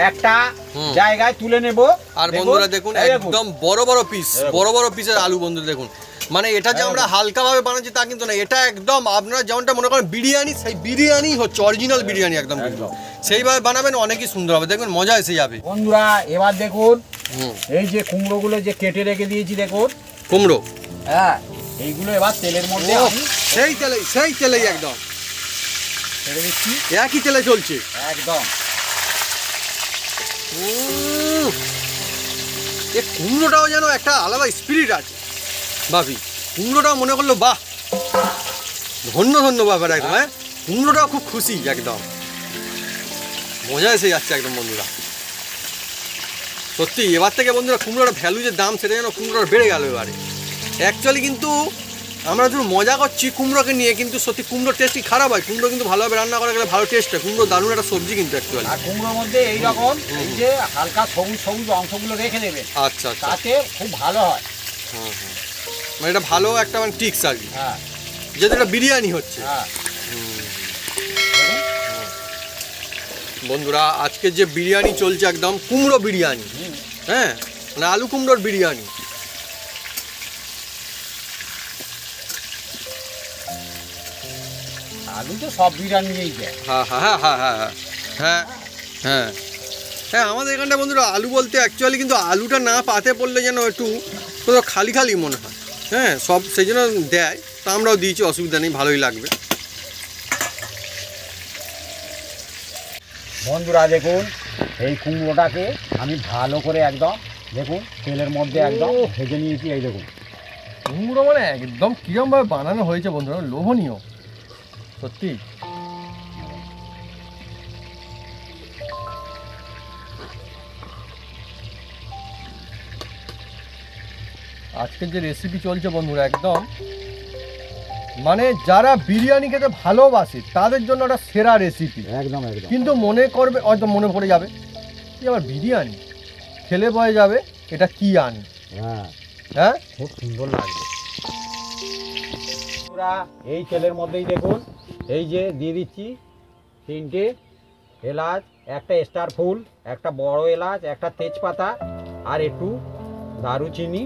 [SPEAKER 2] একটা
[SPEAKER 1] হুম।
[SPEAKER 2] জায়গায় তুলে নেব।
[SPEAKER 1] আর বন্ধুরা দেখুন
[SPEAKER 2] এই
[SPEAKER 1] একদম বড় বড় পিস,
[SPEAKER 2] দেখুন।
[SPEAKER 1] বড় বড় পিসের আলু বন্ধুরা দেখুন। মানে এটা যে আমরা হালকা ভাবে বানাচ্ছি তা কিন্তু না, এটা একদম আপনারা যেমনটা মনে করেন বিরিয়ানি, সেই বিরিয়ানি হচ্ছে অরিজিনাল বিরিয়ানি একদম কিন্তু। সেইভাবে বানাবেন অনেকই সুন্দর হবে, দেখবেন মজা এসে যাবে।
[SPEAKER 2] বন্ধুরা এবার দেখুন,
[SPEAKER 1] হুম,
[SPEAKER 2] এই যে কুমড়োগুলো যে কেটে রেখে দিয়েছি দেখুন।
[SPEAKER 1] কুমড়ো,
[SPEAKER 2] হ্যাঁ, এইগুলো এবার তেলের মধ্যে
[SPEAKER 1] ওহ,
[SPEAKER 2] আমি
[SPEAKER 1] সেই তেলেই একদম
[SPEAKER 2] ছেড়ে দিচ্ছি।
[SPEAKER 1] একই তেলে চলছে।
[SPEAKER 2] একদম
[SPEAKER 1] এ কুমড়োটাও যেন একটা আলাদা স্পিরিট আছে ভাবি। কুমড়োটাও মনে করলো বাহ, ধন্য ধন্য ব্যাপার একদম। হ্যাঁ, কুমড়োটাও খুব খুশি একদম, মজা এসে যাচ্ছে একদম বন্ধুরা। সত্যি এবার থেকে বন্ধুরা কুমড়োর ভ্যালু যে দাম সেটা যেন কুমড়োর বেড়ে গেল এবারে। অ্যাকচুয়ালি কিন্তু আমরা শুধু মজা করছি কুমড়োকে নিয়ে, কিন্তু সত্যি কুমড়োর টেস্ট কি খারাপ হয়? কুমড়ো কিন্তু ভালোভাবে রান্না করা গেলে ভালো টেস্ট হয়। কুমড়ো দারুণ একটা সবজি কিন্তু অ্যাকচুয়ালি।
[SPEAKER 2] আর কুমড়োর মধ্যে এইরকম এই যে হালকা সবুজ সবুজ অংশগুলো রেখে দেবেন,
[SPEAKER 1] আচ্ছা আচ্ছা,
[SPEAKER 2] তাতে খুব ভালো হয়।
[SPEAKER 1] হ্যাঁ হ্যাঁ, মানে এটা ভালো একটা মানে টিক্স আর কি,
[SPEAKER 2] হ্যাঁ
[SPEAKER 1] যেহেতু এটা বিরিয়ানি হচ্ছে।
[SPEAKER 2] হ্যাঁ
[SPEAKER 1] বন্ধুরা আজকে যে বিরিয়ানি চলছে একদম কুমড়ো বিরিয়ানি, হ্যাঁ মানে আলু কুমড়োর বিরিয়ানি।
[SPEAKER 2] আলু তো সব বিরিয়ানিই দেয়।
[SPEAKER 1] হ্যাঁ হ্যাঁ হ্যাঁ হ্যাঁ হ্যাঁ হ্যাঁ হ্যাঁ হ্যাঁ, আমাদের এখানটা বন্ধুরা আলু বলতে অ্যাকচুয়ালি কিন্তু আলুটা না পাতে পড়লে যেন একটু কোথাও খালি খালি মনে হয়। হ্যাঁ সব সেই জন্য দেয়, তা আমরাও দিয়েছি, অসুবিধা নেই, ভালোই লাগবে।
[SPEAKER 2] বন্ধুরা দেখুন এই কুমড়োটাকে আমি ভালো করে একদম দেখুন তেলের মধ্যে একদম ভেজে নিয়েছি। এই দেখুন
[SPEAKER 1] কুমড়ো মানে একদম কিরমভাবে বানানো হয়েছে বন্ধুরা, লোভনীয় সত্যি। আজকের যে রেসিপি চলছে বন্ধুরা একদম মানে যারা বিরিয়ানি খেতে ভালোবাসে তাদের জন্য একটা সেরা রেসিপি
[SPEAKER 2] একদম একদম।
[SPEAKER 1] কিন্তু মনে করবে হয়তো মনে পড়ে যাবে কি আবার বিরিয়ানি খেলে পড়ে যাবে এটা কি আনি।
[SPEAKER 2] হ্যাঁ
[SPEAKER 1] হ্যাঁ
[SPEAKER 2] খুব সুন্দর লাগবে। পুরা এই তেলের মধ্যেই দেখুন এই যে দিয়ে দিচ্ছি 3টে এলাচ, একটা স্টার ফুল, একটা বড় এলাচ, একটা তেজপাতা আর একটু দারুচিনি,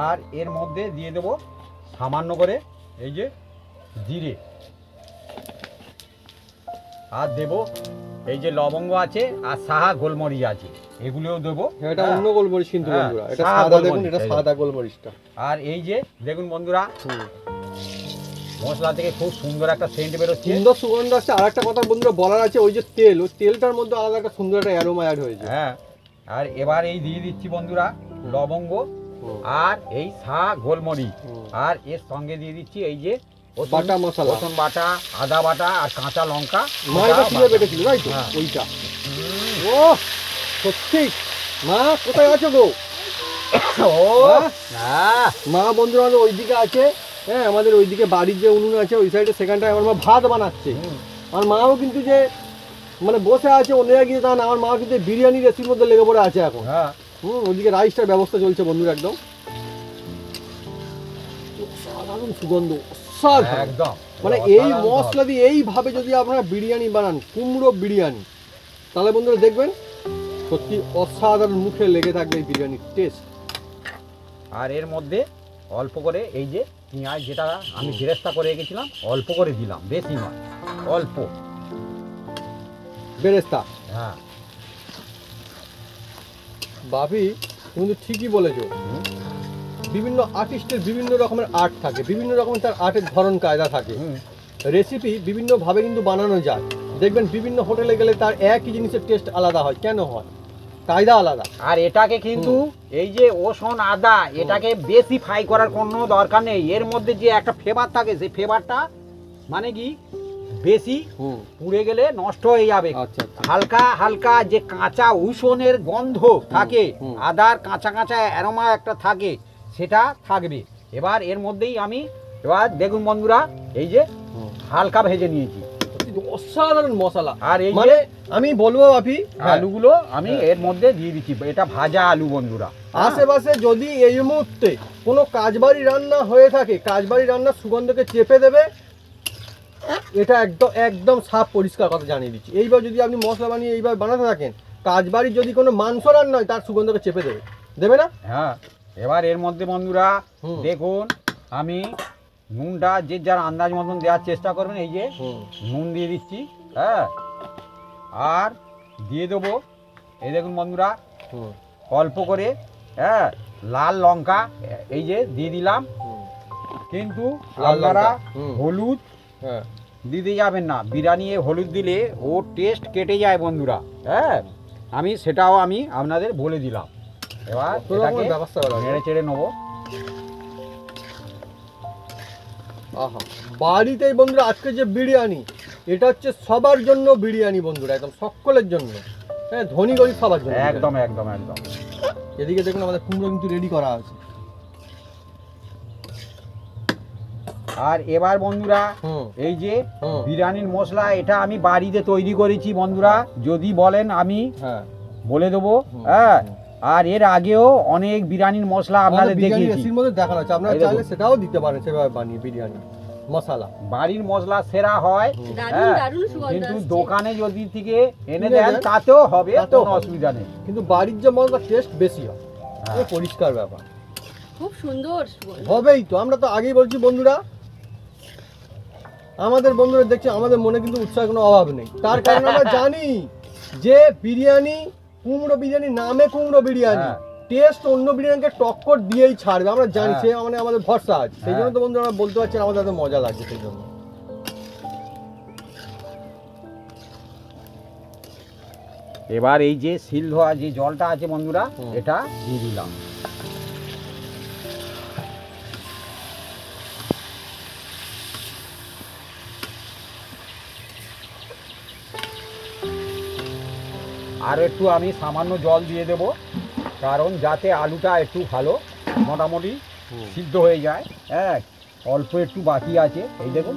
[SPEAKER 2] আর এর মধ্যে দিয়ে দেবো সামান্য করে এই যে জিরে, আর দেব এই যে লবঙ্গ আছে আর সাহা গোলমরিচ আছে, এগুলোও দেবো।
[SPEAKER 1] এটা অন্য গোলমরিচ কিন্তু
[SPEAKER 2] হ্যাঁ,
[SPEAKER 1] বন্ধুরা, এটা
[SPEAKER 2] সাদা
[SPEAKER 1] সাদা দেখুন,
[SPEAKER 2] গোলমরিচ,
[SPEAKER 1] এটা
[SPEAKER 2] এই
[SPEAKER 1] সাদা গোলমরিচটা।
[SPEAKER 2] আর এই যে দেখুন বন্ধুরা মশলা থেকে খুব সুন্দর একটা সেন্ট বেরোচ্ছে,
[SPEAKER 1] সুন্দর সুগন্ধ আসছে। আর একটা কথা বন্ধুরা বলার আছে, ওই যে তেল, ওই তেলটার মধ্যে আলাদা একটা সুন্দর একটা অ্যারোমা অ্যাড হয়েছে।
[SPEAKER 2] হ্যাঁ। আর এবার এই দিয়ে দিচ্ছি বন্ধুরা লবঙ্গ আর এই শাহ গোলমরিচ, আর এর সঙ্গে দিয়ে দিচ্ছি এই যে
[SPEAKER 1] বাটা মশলা,
[SPEAKER 2] রসুন বাটা, আদা বাটা আর কাঁচা লঙ্কা।
[SPEAKER 1] মা এটা কিভাবে বেটেছিল তাই তো?
[SPEAKER 2] হ্যাঁ।
[SPEAKER 1] ওইটা ও সত্যি মা কোথায় আছো গো?
[SPEAKER 2] ও হ্যাঁ
[SPEAKER 1] মা বন্ধুরা আমাদের ওইদিকে আছে, হ্যাঁ আমাদের ওইদিকে বাড়ির যে উনুন আছে ওই সাইডে, সেখানটায় আমার মা ভাত বানাচ্ছে। আমার মাও কিন্তু যে মানে বসে আছে অন্য জায়গায় তা না, আমার মা কিন্তু বিরিয়ানি রেসিপির মধ্যে লেগে পড়ে আছে এখন।
[SPEAKER 2] হ্যাঁ
[SPEAKER 1] ওইদিকে রাইসটার ব্যবস্থা চলছে বন্ধুরা, একদম অসাধারণ সুগন্ধ, অসাধারণ
[SPEAKER 2] একদম।
[SPEAKER 1] মানে এই মশলা দিয়ে এইভাবে যদি আপনারা বিরিয়ানি বানান, কুমড়ো বিরিয়ানি, তাহলে বন্ধুরা দেখবেন সত্যি অসাধারণ, মুখে লেগে থাকবে এই বিরিয়ানির টেস্ট।
[SPEAKER 2] আর এর মধ্যে অল্প করে এই যে পেঁয়াজ যেটা আমি বেরেস্তা করে রেখেছিলাম অল্প করে দিলাম, বেশি নয়, অল্প।
[SPEAKER 1] বেরেস্তা,
[SPEAKER 2] হ্যাঁ
[SPEAKER 1] বাপি তুমি তো ঠিকই বলেছো। বিভিন্ন আর্টিস্টের বিভিন্ন রকমের আর্ট থাকে, বিভিন্ন রকমের তার আর্টের ধরন কায়দা থাকে। রেসিপি বিভিন্নভাবে কিন্তু বানানো যায়। দেখবেন বিভিন্ন হোটেলে গেলে তার একই জিনিসের টেস্ট আলাদা হয়, কেন হয়? কায়দা আলাদা।
[SPEAKER 2] আর এটাকে কিন্তু এই যে রসুন আদা এটাকে বেশি ফ্রাই করার কোনো দরকার নেই, এর মধ্যে যে একটা ফ্লেভার থাকে সেই ফ্লেভারটা মানে কি বেশি পুড়ে গেলে নষ্ট হয়ে যাবে।
[SPEAKER 1] আচ্ছা আচ্ছা,
[SPEAKER 2] হালকা হালকা যে কাঁচা রসুনের গন্ধ থাকে, আদার কাঁচা কাঁচা অ্যারোমা একটা থাকে, সেটা থাকবে। এবার এর মধ্যেই আমি এবার দেখুন বন্ধুরা এই যে হালকা ভেজে নিয়েছি,
[SPEAKER 1] অসাধারণ মশলা।
[SPEAKER 2] আর এই
[SPEAKER 1] মানে
[SPEAKER 2] যে
[SPEAKER 1] আমি বলবো বাপি,
[SPEAKER 2] আলুগুলো আমি এর মধ্যে দিয়ে দিচ্ছি, এটা ভাজা আলু বন্ধুরা।
[SPEAKER 1] আশেপাশে যদি এই মুহূর্তে কোনো কাজবাড়ি রান্না হয়ে থাকে, কাজবাড়ি রান্নার সুগন্ধকে চেপে দেবে, এটা একদম একদম সাফ পরিষ্কার কথা জানিয়ে দিচ্ছি। এইবার যদি আপনি মশলা বানিয়ে এইভাবে বানাতে থাকেন, কাজবাড়ির যদি কোনো মাংস রান্না হয় তার সুগন্ধকে চেপে দেবে, দেবে না?
[SPEAKER 2] হ্যাঁ। এবার এর মধ্যে বন্ধুরা দেখুন আমি নুনটা যে যার আন্দাজ মতন দেওয়ার চেষ্টা করবেন, এই যে নুন দিয়ে দিচ্ছি। হ্যাঁ, আর দিয়ে দেবো এই দেখুন বন্ধুরা অল্প করে হ্যাঁ লাল লঙ্কা এই যে দিয়ে দিলাম, কিন্তু আপনারা হলুদ দিতে যাবেন না, বিরিয়ানি হলুদ দিলে ওর টেস্ট কেটে যায় বন্ধুরা। হ্যাঁ, আমি সেটাও আমি আপনাদের বলে দিলাম। এবার নেড়ে চেড়ে নেবো।
[SPEAKER 1] আহা, বাড়িতেই বন্ধুরা আজকে যে বিরিয়ানি, এটা হচ্ছে সবার জন্য বিরিয়ানি বন্ধুরা, একদম সকলের জন্য, হ্যাঁ ধনী গরিব সবার জন্য
[SPEAKER 2] একদম একদম একদম।
[SPEAKER 1] এদিকে দেখুন আমাদের কুমড়ো কিন্তু রেডি করা আছে।
[SPEAKER 2] আর এবার বন্ধুরা
[SPEAKER 1] হুম।
[SPEAKER 2] এই যে
[SPEAKER 1] হুম।
[SPEAKER 2] বিরিয়ানির মশলা, এটা আমি বাড়িতে তৈরি করেছি বন্ধুরা, যদি বলেন আমি
[SPEAKER 1] হ্যাঁ,
[SPEAKER 2] বলে দেবো।
[SPEAKER 1] হুম,
[SPEAKER 2] হ্যাঁ,
[SPEAKER 1] হুম।
[SPEAKER 2] আর এর আগেও অনেক বিরিয়ানির মশলা আপনাদের
[SPEAKER 1] বিরিয়ানি
[SPEAKER 2] দেখিয়েছি।
[SPEAKER 1] রেসিপির মধ্যে দেখানো আছে, আপনারা
[SPEAKER 2] এই দেখুন।
[SPEAKER 1] চাইলে সেটাও দিতে পারেন সেভাবে বানিয়ে বিরিয়ানি মশলা।
[SPEAKER 2] বাড়ির মশলা সেরা হয়,
[SPEAKER 3] দারুণ
[SPEAKER 2] হ্যাঁ,
[SPEAKER 3] দারুণ সুগন্ধ
[SPEAKER 2] কিন্তু
[SPEAKER 3] আসছে।
[SPEAKER 2] দোকানে যদি থেকে এনে
[SPEAKER 1] কিনে
[SPEAKER 2] দেন
[SPEAKER 1] দেন,
[SPEAKER 2] তাতেও হবে,
[SPEAKER 1] তাতেও
[SPEAKER 2] কোনো
[SPEAKER 1] হবে।
[SPEAKER 2] অসুবিধা নেই।
[SPEAKER 1] কিন্তু বাড়ির যে মশলা টেস্ট বেশি হয়,
[SPEAKER 2] হ্যাঁ।
[SPEAKER 1] এটা পরিষ্কার ব্যাপার।
[SPEAKER 3] খুব সুন্দর সুগন্ধ।
[SPEAKER 1] হবেই তো, আমরা তো আগেই বলছি বন্ধুরা, আমাদের বন্ধুরা দেখছি আমাদের মনে কিন্তু উৎসাহের কোনো অভাব নেই, তার কারণ আমরা জানি যে বিরিয়ানি, কুমড়ো বিরিয়ানি নামে কুমড়ো বিরিয়ানি,
[SPEAKER 2] হ্যাঁ।
[SPEAKER 1] টেস্ট অন্য বিরিয়ানিকে টক্কর দিয়েই ছাড়বে, আমরা জানি,
[SPEAKER 2] হ্যাঁ।
[SPEAKER 1] সে মানে আমাদের ভরসা আছে, সেই জন্য
[SPEAKER 2] হ্যাঁ।
[SPEAKER 1] তো বন্ধুরা আমরা বলতে পারছি না, আমাদের এত মজা লাগছে সেই জন্য।
[SPEAKER 2] এবার এই যে সিল ধোয়া যে জলটা আছে বন্ধুরা,
[SPEAKER 1] হুম।
[SPEAKER 2] এটা দিয়ে দিলাম। আর একটু আমি সামান্য জল দিয়ে দেব, কারণ যাতে আলুটা একটু ভালো মোটামুটি সিদ্ধ হয়ে যায়। হ্যাঁ, অল্প একটু বাকি আছে, এই দেখুন।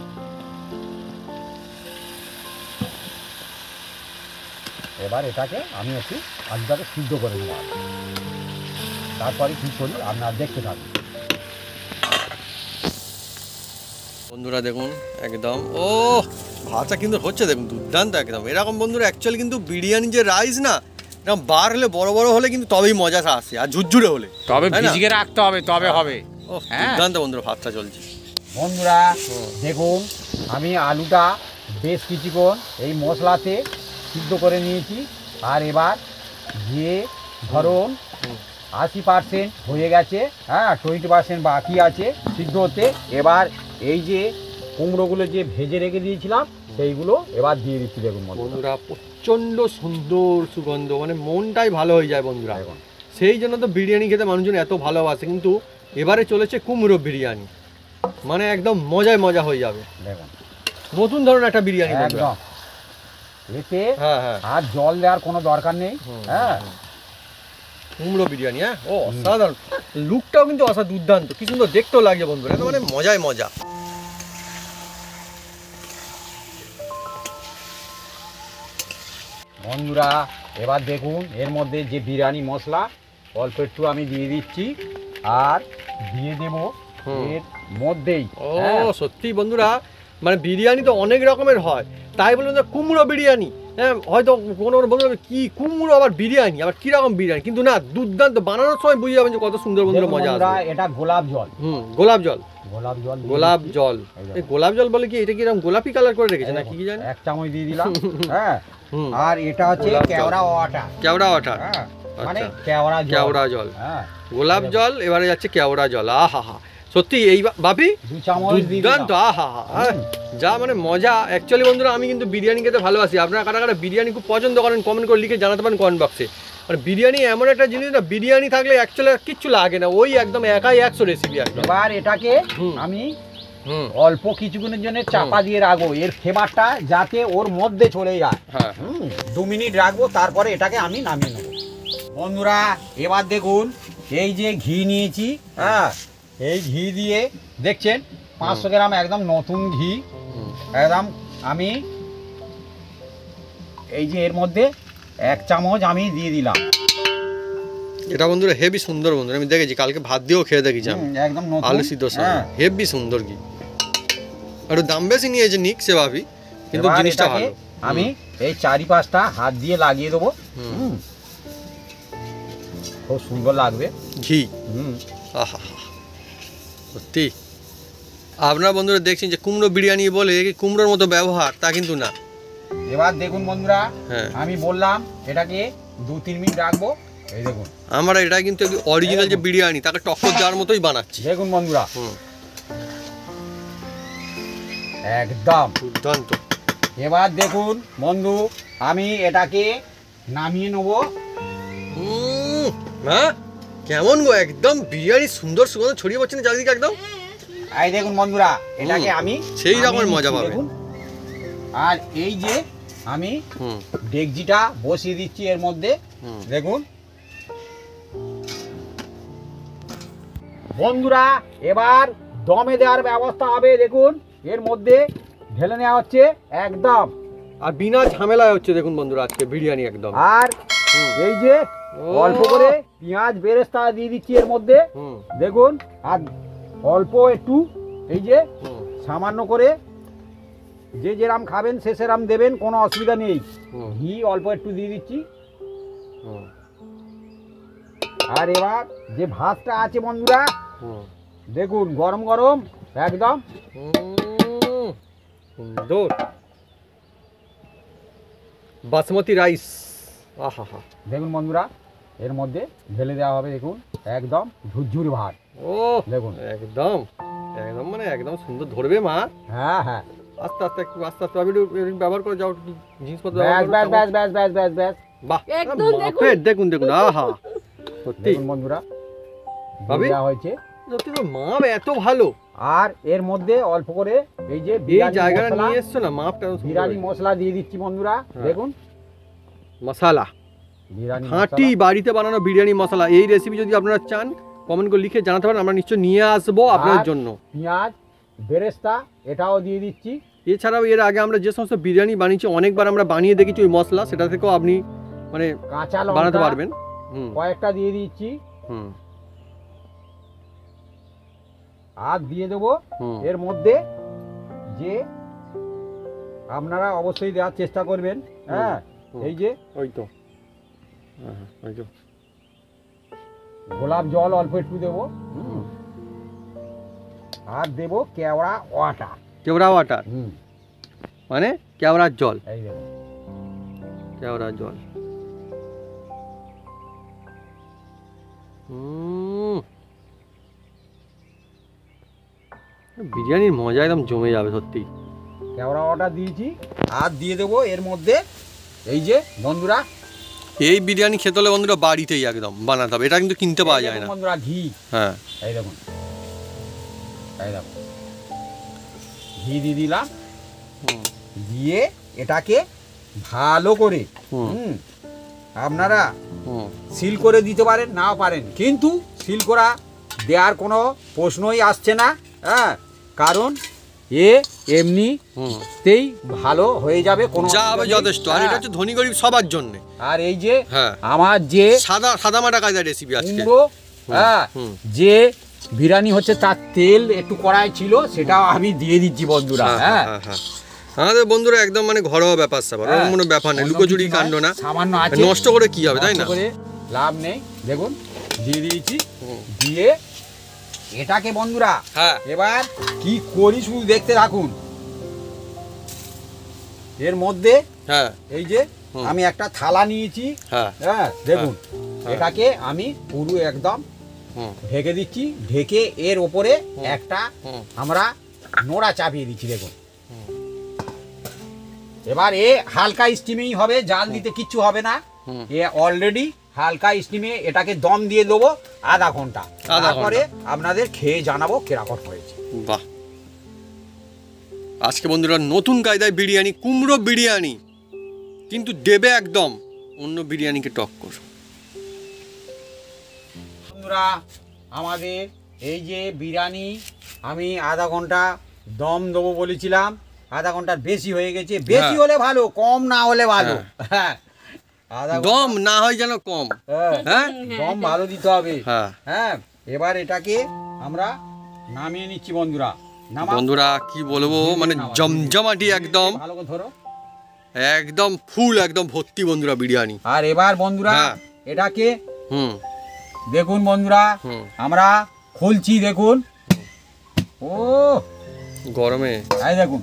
[SPEAKER 2] এবার এটাকে আমি একটু আলুটাকে সিদ্ধ করে নেব, তারপরে কী করি আপনারা দেখতে থাকুন।
[SPEAKER 1] বন্ধুরা দেখুন একদম, ও ভাতটা কিন্তু হচ্ছে দেখুন দুর্দান্ত একদম। এরকম বন্ধুরা অ্যাকচুয়ালি কিন্তু বিরিয়ানি যে রাইস না, এরকম বার হলে বড় বড় হলে কিন্তু তবেই মজাটা আসে, আর ঝুরঝুরে হলে
[SPEAKER 4] তবে
[SPEAKER 1] তাই না?
[SPEAKER 4] ভিজিয়ে রাখতে হবে, তবে হবে।
[SPEAKER 1] ও
[SPEAKER 4] হ্যাঁ।
[SPEAKER 1] দুর্দান্ত বন্ধুরা ভাতটা চলছে।
[SPEAKER 2] বন্ধুরা দেখুন, আমি আলুটা বেশ কিছুক্ষণ এই মশলাতে সিদ্ধ করে নিয়েছি, আর এবার যে ধরুন 80% হয়ে গেছে, হ্যাঁ 20% বাকি আছে সিদ্ধ হতে। এবার এই যে কুমড়োগুলো যে ভেজে রেখে দিয়েছিলাম সেইগুলো এবার দিয়ে দিচ্ছি। দেখুন
[SPEAKER 1] বন্ধুরা প্রচণ্ড সুন্দর সুগন্ধ, মানে মনটাই ভালো হয়ে যায় বন্ধুরা।
[SPEAKER 2] দেখুন।
[SPEAKER 1] সেই জন্য তো বিরিয়ানি খেতে মানুষজন এত ভালোবাসে, কিন্তু এবারে চলেছে কুমড়ো বিরিয়ানি, মানে একদম মজায় মজা হয়ে যাবে,
[SPEAKER 2] দেখুন
[SPEAKER 1] নতুন ধরনের একটা বিরিয়ানি বন্ধুরা।
[SPEAKER 2] একদম, এতে
[SPEAKER 1] হ্যাঁ হ্যাঁ,
[SPEAKER 2] আর জল দেওয়ার কোনো দরকার নেই। হ্যাঁ,
[SPEAKER 1] কুমড়ো বিরিয়ানি, হ্যাঁ ও অসাধারণ, লুকটাও কিন্তু দুর্দান্ত, কি সুন্দর দেখতেও লাগছে বন্ধুরা, এটা মানে মজায় মজা।
[SPEAKER 2] বন্ধুরা এবার দেখুন এর মধ্যে যে বিরিয়ানি মশলা অল্প একটু আমি দিয়ে দিচ্ছি, আর দিয়ে দেব এর মধ্যেই।
[SPEAKER 1] ও
[SPEAKER 2] হ্যাঁ,
[SPEAKER 1] সত্যি বন্ধুরা, মানে বিরিয়ানি তো অনেক রকমের হয়, তাই বলুন যে কুমড়ো বিরিয়ানি, হ্যাঁ হয়তো কোনো বন্ধুরা কি কুমড়ো আবার বিরিয়ানি, আবার কিরকম বিরিয়ানি, কিন্তু না দুর্দান্ত, বানানোর সময় বুঝে যাবেন যে কত সুন্দর বন্ধুরা
[SPEAKER 2] দেখুন
[SPEAKER 1] মজা
[SPEAKER 2] বন্ধুরা,
[SPEAKER 1] আসবে।
[SPEAKER 2] এটা গোলাপ জল।
[SPEAKER 1] গোলাপ জল,
[SPEAKER 2] গোলাপ জল দিয়ে
[SPEAKER 1] গোলাপ
[SPEAKER 2] দিচ্ছি।
[SPEAKER 1] জল,
[SPEAKER 2] এই দেখুন।
[SPEAKER 1] এই গোলাপ জল বলে কি, এটা কি এরকম গোলাপি কালার করে রেখেছে
[SPEAKER 2] এই
[SPEAKER 1] না
[SPEAKER 2] দেখুন,
[SPEAKER 1] কি জানি।
[SPEAKER 2] 1 চামচ দিয়ে দিলাম। হ্যাঁ,
[SPEAKER 1] হুম,
[SPEAKER 2] আর এটা হচ্ছে
[SPEAKER 1] গোলাপ জল।
[SPEAKER 2] কেওড়া ওয়াটার।
[SPEAKER 1] কেওড়া ওয়াটার,
[SPEAKER 2] হ্যাঁ, মানে
[SPEAKER 1] আচ্ছা।
[SPEAKER 2] কেওড়া জল।
[SPEAKER 1] কেওড়া জল,
[SPEAKER 2] হ্যাঁ,
[SPEAKER 1] গোলাপ জল, এবারে যাচ্ছে কেওড়া জল। আহা হা, সত্যি এই বাপি
[SPEAKER 2] 2 চামচ দিয়ে
[SPEAKER 1] দুর্দান্ত,
[SPEAKER 2] দিলাম।
[SPEAKER 1] আহা হা, যা মানে মজা। অ্যাকচুয়ালি বন্ধুরা আমি কিন্তু বিরিয়ানি খেতে ভালোবাসি, আপনারা কারা কারা বিরিয়ানি খুব পছন্দ করেন কমেন্ট করে লিখে জানাতে পারেন কমেন্ট বক্সে। মানে বিরিয়ানি এমন একটা জিনিস না, বিরিয়ানি থাকলে অ্যাকচুয়ালি কিচ্ছু লাগে না, ওই একদম একাই 100 রেসিপি একদম।
[SPEAKER 2] এবার এটাকে
[SPEAKER 1] হুম।
[SPEAKER 2] আমি
[SPEAKER 1] হুম,
[SPEAKER 2] অল্প কিছুক্ষণের জন্য চাপা দিয়ে রাখবো, এর ফ্লেভারটা যাতে ওর মধ্যে চলে যায়।
[SPEAKER 1] হ্যাঁ
[SPEAKER 2] 2 মিনিট রাখবো, তারপরে এটাকে আমি নামিয়ে নেবো। বন্ধুরা এবার দেখুন, এই যে ঘি নিয়েছি, হ্যাঁ এই ঘি দিয়ে দেখছেন 500 গ্রাম একদম নতুন ঘি, একদম আমি এই যে এর মধ্যে 1 চামচ আমি দিয়ে দিলাম।
[SPEAKER 1] এটা বন্ধুরা হেভি সুন্দর বন্ধুরা, আমি দেখেছি কালকে ভাত দিয়েও খেয়ে দেখেছি আমি,
[SPEAKER 2] একদম নতুন
[SPEAKER 1] আলু সিদ্ধ
[SPEAKER 2] হ্যাঁ।
[SPEAKER 1] হেভি সুন্দর কি, একটু দাম বেশি নিয়েছে নিক সে ভাবি, কিন্তু
[SPEAKER 2] এবার
[SPEAKER 1] জিনিসটা
[SPEAKER 2] এটাকে
[SPEAKER 1] ভালো।
[SPEAKER 2] আমি এই 4-5টা হাত দিয়ে লাগিয়ে দেবো।
[SPEAKER 1] হুম।
[SPEAKER 2] খুব সুন্দর লাগবে।
[SPEAKER 1] ঘি,
[SPEAKER 2] হুম,
[SPEAKER 1] আহা হা, সত্যি আপনারা বন্ধুরা দেখছেন যে কুমড়ো বিরিয়ানি বলে কি কুমড়োর মতো ব্যবহার, তা কিন্তু না।
[SPEAKER 2] এবার দেখুন বন্ধুরা,
[SPEAKER 1] হ্যাঁ,
[SPEAKER 2] আমি বললাম এটাকে 2-3 মিনিট রাখবো। এই দেখুন,
[SPEAKER 1] আমরা এটা কিন্তু অরিজিনাল যে বিরিয়ানি তাকে টক্কর দেওয়ার মতোই বানাচ্ছি।
[SPEAKER 2] দেখুন বন্ধুরা,
[SPEAKER 1] হুম,
[SPEAKER 2] একদম
[SPEAKER 1] দুর্দান্ত।
[SPEAKER 2] এবার দেখুন বন্ধু, আমি এটাকে নামিয়ে নেবো।
[SPEAKER 1] হ্যাঁ কেমন গো, একদম বিরিয়ানি সুন্দর সুগন্ধ ছড়িয়ে পড়ছে না চারিদিকে একদম।
[SPEAKER 2] এই দেখুন বন্ধুরা, এটাকে আমি
[SPEAKER 1] সেই রকমের
[SPEAKER 2] নামিয়ে
[SPEAKER 1] মজা
[SPEAKER 2] নিচ্ছি,
[SPEAKER 1] পাবে।
[SPEAKER 2] দেখুন। আর এই যে আমি
[SPEAKER 1] হুম
[SPEAKER 2] ডেকজিটা বসিয়ে দিচ্ছি এর মধ্যে,
[SPEAKER 1] হুম,
[SPEAKER 2] দেখুন বন্ধুরা। এবার দমে দেওয়ার ব্যবস্থা হবে। দেখুন এর মধ্যে ঢেলে নেওয়া হচ্ছে একদম,
[SPEAKER 1] আর বিনা ঝামেলায় হচ্ছে দেখুন বন্ধুরা আজকে বিরিয়ানি একদম।
[SPEAKER 2] আর এই যে
[SPEAKER 1] ও।
[SPEAKER 2] অল্প করে পেঁয়াজ বেরেস্তা দিয়ে দিচ্ছি এর মধ্যে।
[SPEAKER 1] হুম
[SPEAKER 2] দেখুন আর অল্প একটু এই যে
[SPEAKER 1] হুম
[SPEAKER 2] সামান্য করে যে যেরাম খাবেন সে সেরাম দেবেন, কোনো অসুবিধা নেই।
[SPEAKER 1] হুম
[SPEAKER 2] ঘি অল্প একটু দিয়ে দিচ্ছি।
[SPEAKER 1] হুম
[SPEAKER 2] আর এবার যে ভাতটা আছে বন্ধুরা
[SPEAKER 1] হুম
[SPEAKER 2] দেখুন গরম গরম একদম।
[SPEAKER 1] সুন্দর বাসমতি রাইস। আহা হা,
[SPEAKER 2] দেখুন বন্ধুরা এর মধ্যে ঢেলে দেওয়া হবে। দেখুন একদম ঝুরঝুরি ভাত।
[SPEAKER 1] ও
[SPEAKER 2] দেখুন
[SPEAKER 1] একদম একদম মানে একদম সুন্দর ধরবে মা।
[SPEAKER 2] হ্যাঁ হ্যাঁ,
[SPEAKER 1] আস্তে আস্তে একটু আস্তে আস্তে আমি একটু ব্যবহার করে যাও, একটু জিনিসপত্র
[SPEAKER 2] ব্যাস
[SPEAKER 1] ব্যবহার
[SPEAKER 2] ব্যাস
[SPEAKER 1] করো,
[SPEAKER 2] ব্যাস ব্যাস ব্যাস ব্যাস ব্যাস।
[SPEAKER 1] বাহ
[SPEAKER 3] একদম
[SPEAKER 1] বাপরে, দেখুন দেখুন আহা সত্যি
[SPEAKER 2] দেখুন বন্ধুরা
[SPEAKER 1] ভাবি?
[SPEAKER 2] দেওয়া হয়েছে।
[SPEAKER 1] সত্যি তো মা এত ভালো।
[SPEAKER 2] আর এর মধ্যে অল্প করে এই যে
[SPEAKER 1] এই
[SPEAKER 2] বিরিয়ানি
[SPEAKER 1] জায়গাটা
[SPEAKER 2] মশলা,
[SPEAKER 1] নিয়ে এসছো না, মাপটা
[SPEAKER 2] বিরিয়ানি মশলা দিয়ে দিচ্ছি বন্ধুরা।
[SPEAKER 1] হ্যাঁ।
[SPEAKER 2] দেখুন
[SPEAKER 1] মশলা
[SPEAKER 2] বিরিয়ানি
[SPEAKER 1] খাঁটি
[SPEAKER 2] মশলা।
[SPEAKER 1] বাড়িতে বানানো বিরিয়ানি মশলা। এই রেসিপি যদি আপনারা চান কমেন্ট করে লিখে জানাতে পারেন, আমরা নিশ্চয় নিয়ে আসবো আপনাদের
[SPEAKER 2] আর
[SPEAKER 1] জন্য।
[SPEAKER 2] পেঁয়াজ বেরেস্তা এটাও দিয়ে দিচ্ছি।
[SPEAKER 1] এছাড়াও এর আগে আমরা যে সমস্ত বিরিয়ানি বানিয়েছি অনেকবার আমরা বানিয়ে দেখেছি ওই মশলা, সেটা থেকেও আপনি মানে
[SPEAKER 2] কাঁচা
[SPEAKER 1] বানাতে
[SPEAKER 2] লঙ্কা
[SPEAKER 1] পারবেন। হুম
[SPEAKER 2] কয়েকটা দিয়ে দিচ্ছি।
[SPEAKER 1] হুম
[SPEAKER 2] আর দিয়ে দেবো
[SPEAKER 1] হুম
[SPEAKER 2] এর মধ্যে যে আপনারা অবশ্যই দেওয়ার চেষ্টা করবেন। হ্যাঁ
[SPEAKER 1] হুম।
[SPEAKER 2] এই যে
[SPEAKER 1] ওই তো হ্যাঁ, ওই তো
[SPEAKER 2] গোলাপ জল অল্প একটু দেবো। আর দেবো কেওড়া ওয়াটার।
[SPEAKER 1] কেওড়া ওয়াটার মানে কেওড়ার জল,
[SPEAKER 2] এই দেখুন
[SPEAKER 1] কেওড়ার জল। বিরিয়ানির মজা একদম জমে যাবে সত্যি।
[SPEAKER 2] কেওড়া ওয়াটার দিয়েছি। আর দিয়ে দেবো এর মধ্যে এই যে বন্ধুরা,
[SPEAKER 1] এই বিরিয়ানি খেতে হলে বন্ধুরা বাড়িতেই একদম বানাতে হবে, এটা কিন্তু কিনতে পাওয়া
[SPEAKER 2] এই
[SPEAKER 1] যায়
[SPEAKER 2] দেখুন
[SPEAKER 1] না।
[SPEAKER 2] বন্ধুরা ঘি।
[SPEAKER 1] হ্যাঁ
[SPEAKER 2] এই দেখুন এই দেখুন ঘি দিয়ে দিলাম।
[SPEAKER 1] হুম,
[SPEAKER 2] দিয়ে এটাকে ভালো করে
[SPEAKER 1] হুম,
[SPEAKER 2] আপনারা
[SPEAKER 1] হুম,
[SPEAKER 2] সিল করে দিতে পারেন, নাও পারেন, কিন্তু সিল করা দেওয়ার কোনো প্রশ্নই আসছে না। হ্যাঁ কারণ এমনি
[SPEAKER 1] হুম।
[SPEAKER 2] তেই ভালো হয়ে যাবে, কোনো
[SPEAKER 1] যা হবে
[SPEAKER 2] অসুবিধা নেই।
[SPEAKER 1] যথেষ্ট। আর এটা হচ্ছে ধনী গরিব সবার জন্য।
[SPEAKER 2] আর এই যে
[SPEAKER 1] হ্যাঁ
[SPEAKER 2] আমার যে
[SPEAKER 1] সাদা সাদা মাটা কায়দার রেসিপি আজকে।
[SPEAKER 2] কুমড়ো, হ্যাঁ
[SPEAKER 1] হুম।
[SPEAKER 2] যে বিরিয়ানি হচ্ছে তার তেল একটু কড়াই ছিল, সেটাও আমি দিয়ে দিচ্ছি বন্ধুরা। হ্যাঁ
[SPEAKER 1] আমাদের বন্ধুরা একদম মানে ঘরোয়া ব্যাপার স্যাপার,
[SPEAKER 2] হ্যাঁ।
[SPEAKER 1] কোনো ব্যাপার নেই,
[SPEAKER 2] অন্য
[SPEAKER 1] লুকোচুরি
[SPEAKER 2] কিছু
[SPEAKER 1] কাণ্ড
[SPEAKER 2] নয়,
[SPEAKER 1] না।
[SPEAKER 2] সামান্য আছে,
[SPEAKER 1] নষ্ট করে কি হবে তাই না?
[SPEAKER 2] নষ্ট করে লাভ নেই। দেখুন দিয়ে দিয়েছি।
[SPEAKER 1] হুম।
[SPEAKER 2] দিয়ে এটাকে বন্ধুরা
[SPEAKER 1] হ্যাঁ
[SPEAKER 2] এবার কি করি শুধু দেখতে থাকুন। এর মধ্যে
[SPEAKER 1] হ্যাঁ
[SPEAKER 2] এই যে
[SPEAKER 1] হুম।
[SPEAKER 2] আমি একটা থালা নিয়েছি।
[SPEAKER 1] হ্যাঁ
[SPEAKER 2] হ্যাঁ দেখুন
[SPEAKER 1] হ্যাঁ।
[SPEAKER 2] এটাকে আমি পুরো একদম
[SPEAKER 1] হুম
[SPEAKER 2] ঢেকে দিচ্ছি। ঢেকে এর ওপরে
[SPEAKER 1] হুম।
[SPEAKER 2] একটা
[SPEAKER 1] হুম
[SPEAKER 2] আমরা নোড়া চাপিয়ে দিচ্ছি। দেখুন
[SPEAKER 1] হুম।
[SPEAKER 2] এবার এ হালকা স্টিমেই হবে, জাল দিতে কিচ্ছু হবে না।
[SPEAKER 1] হুম।
[SPEAKER 2] এ অলরেডি হালকা স্টিমে এটাকে দম দিয়ে দেবো আধা ঘন্টা।
[SPEAKER 1] আধা
[SPEAKER 2] তারপরে আপনাদের খেয়ে জানাবো কিরকম হয়েছে।
[SPEAKER 1] বাহ, আজকে বন্ধুরা নতুন কায়দায় বিরিয়ানি, কুমড়ো বিরিয়ানি, কিন্তু দেবে একদম অন্য বিরিয়ানিকে টক্কর।
[SPEAKER 2] বন্ধুরা আমাদের এই যে বিরিয়ানি আমি আধা ঘন্টা দম দেবো বলেছিলাম, আধা ঘন্টার বেশি হয়ে গেছে। বেশি
[SPEAKER 1] হ্যাঁ।
[SPEAKER 2] হলে ভালো, কম না হলে ভালো। হ্যাঁ আধা ঘন্টা-
[SPEAKER 1] দম না হয় যেন কম।
[SPEAKER 2] হ্যাঁ,
[SPEAKER 1] হ্যাঁ
[SPEAKER 2] দম ভালো দিতে হবে।
[SPEAKER 1] হ্যাঁ
[SPEAKER 2] হ্যাঁ এবার এটাকে আমরা নামিয়ে নিচ্ছি বন্ধুরা। নামা
[SPEAKER 1] বন্ধুরা কি বলবো, মানে জমজমাটি একদম,
[SPEAKER 2] ভালো করে ধরো।
[SPEAKER 1] একদম ফুল একদম ভর্তি বন্ধুরা বিরিয়ানি।
[SPEAKER 2] আর এবার বন্ধুরা
[SPEAKER 1] হ্যাঁ।
[SPEAKER 2] এটাকে
[SPEAKER 1] হুম
[SPEAKER 2] দেখুন বন্ধুরা
[SPEAKER 1] হুম।
[SPEAKER 2] আমরা খুলছি। দেখুন ও
[SPEAKER 1] গরমে
[SPEAKER 2] এই দেখুন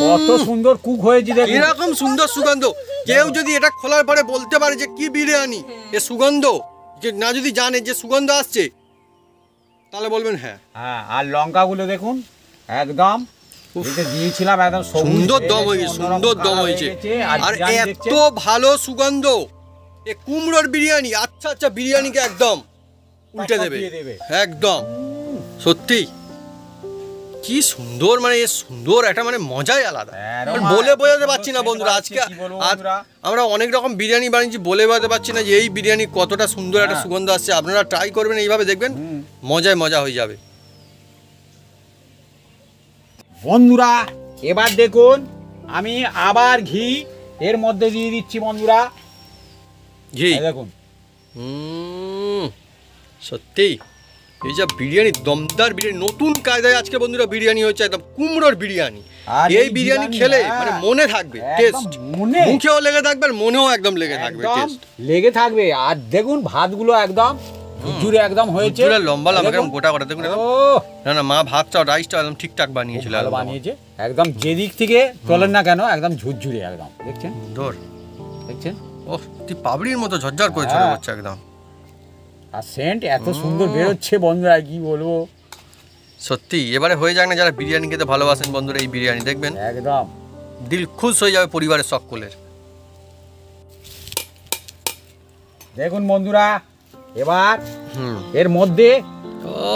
[SPEAKER 2] কত সুন্দর কুক হয়েছে। দেখুন
[SPEAKER 1] এরকম সুন্দর সুগন্ধ। কেউ যদি এটা খোলার পরে বলতে পারে যে কি বিরিয়ানি, এ সুগন্ধ, যে না যদি জানে যে সুগন্ধ আসছে, তাহলে বলবেন হ্যাঁ।
[SPEAKER 2] হ্যাঁ আর লঙ্কাগুলো দেখুন একদম এটা দিয়েছিলাম একদম সবুজ
[SPEAKER 1] সুন্দর
[SPEAKER 2] হয়ে
[SPEAKER 1] দম
[SPEAKER 2] গেছে,
[SPEAKER 1] হয়েছে,
[SPEAKER 2] অন্যরকম
[SPEAKER 1] সুন্দর দম
[SPEAKER 2] colour হয়ে
[SPEAKER 1] হয়েছে।
[SPEAKER 2] গেছে।
[SPEAKER 1] আর
[SPEAKER 2] বিরিয়ানি
[SPEAKER 1] এত
[SPEAKER 2] দেখছেন?
[SPEAKER 1] ভালো সুগন্ধ, এ কুমড়োর বিরিয়ানি আচ্ছা আচ্ছা বিরিয়ানিকে একদম উল্টে
[SPEAKER 2] পাঠিয়ে
[SPEAKER 1] দেবে
[SPEAKER 2] দেবে।
[SPEAKER 1] একদম সত্যি। কি সুন্দর, মানে এ সুন্দর একটা মানে মজাই আলাদা,
[SPEAKER 2] আরোমা
[SPEAKER 1] বলে বোঝাতে
[SPEAKER 2] এত
[SPEAKER 1] পারছি না
[SPEAKER 2] সুন্দর
[SPEAKER 1] বন্ধুরা।
[SPEAKER 2] খেতে
[SPEAKER 1] আজকে
[SPEAKER 2] পাচ্ছি, কি বলবো বন্ধুরা।
[SPEAKER 1] আমরা অনেক রকম বিরিয়ানি বানিয়েছি, বলে বোঝাতে পারছি না যে এই বিরিয়ানি কতটা সুন্দর একটা
[SPEAKER 2] হ্যাঁ।
[SPEAKER 1] সুগন্ধ আসছে। আপনারা ট্রাই করবেন, এইভাবে দেখবেন মজায় মজা হয়ে যাবে।
[SPEAKER 2] বন্ধুরা এবার দেখুন আমি আবার ঘি এর মধ্যে দিয়ে দিচ্ছি বন্ধুরা,
[SPEAKER 1] ঘি
[SPEAKER 2] এই দেখুন।
[SPEAKER 1] সত্যি এই যে বিরিয়ানি, দমদার বিরিয়ানি, নতুন কায়দায় আজকে বন্ধুরা বিরিয়ানি হচ্ছে, একদম কুমড়োর বিরিয়ানি।
[SPEAKER 2] আর
[SPEAKER 1] এই বিরিয়ানি খেলে
[SPEAKER 2] হ্যাঁ,
[SPEAKER 1] মানে মনে থাকবে
[SPEAKER 2] একদম
[SPEAKER 1] টেস্ট,
[SPEAKER 2] মনে
[SPEAKER 1] মুখেও লেগে থাকবে আর মনেও একদম লেগে থাকবে
[SPEAKER 2] একদম
[SPEAKER 1] টেস্ট।
[SPEAKER 2] লেগে থাকবে। আর দেখুন ভাতগুলো একদম জুড়ে একদম হয়েছে,
[SPEAKER 1] জুড়ে লম্বা লম্বা
[SPEAKER 2] দেখুন।
[SPEAKER 1] একদম গোটা গোটা দেখুন একদম।
[SPEAKER 2] ও
[SPEAKER 1] না না, মা ভাতটাও রাইসটাও একদম ঠিকঠাক বানিয়েছিল,
[SPEAKER 2] ভালো
[SPEAKER 1] একদম
[SPEAKER 2] বানিয়েছে একদম, যেদিক থেকে তোলেন না কেন একদম ঝুরঝুরে একদম, দেখছেন
[SPEAKER 1] সুন্দর।
[SPEAKER 2] দেখছেন।
[SPEAKER 1] ওহ, তুই পাবড়ির মতো ঝরঝর করে ছড়ে
[SPEAKER 2] হ্যাঁ।
[SPEAKER 1] পড়ছে একদম।
[SPEAKER 2] আর সেন্ট এত সুন্দর বেরোচ্ছে বন্ধুরা, কি বলবো।
[SPEAKER 1] সত্যি এবারে হয়ে যাক না, যারা বিরিয়ানি খেতে ভালোবাসেন বন্ধুরা, এই বিরিয়ানি দেখবেন
[SPEAKER 2] একদম
[SPEAKER 1] দিল খুশ হয়ে যাবে পরিবারের সকলের।
[SPEAKER 2] দেখুন বন্ধুরা এবার
[SPEAKER 1] হুম,
[SPEAKER 2] এর মধ্যে
[SPEAKER 1] ও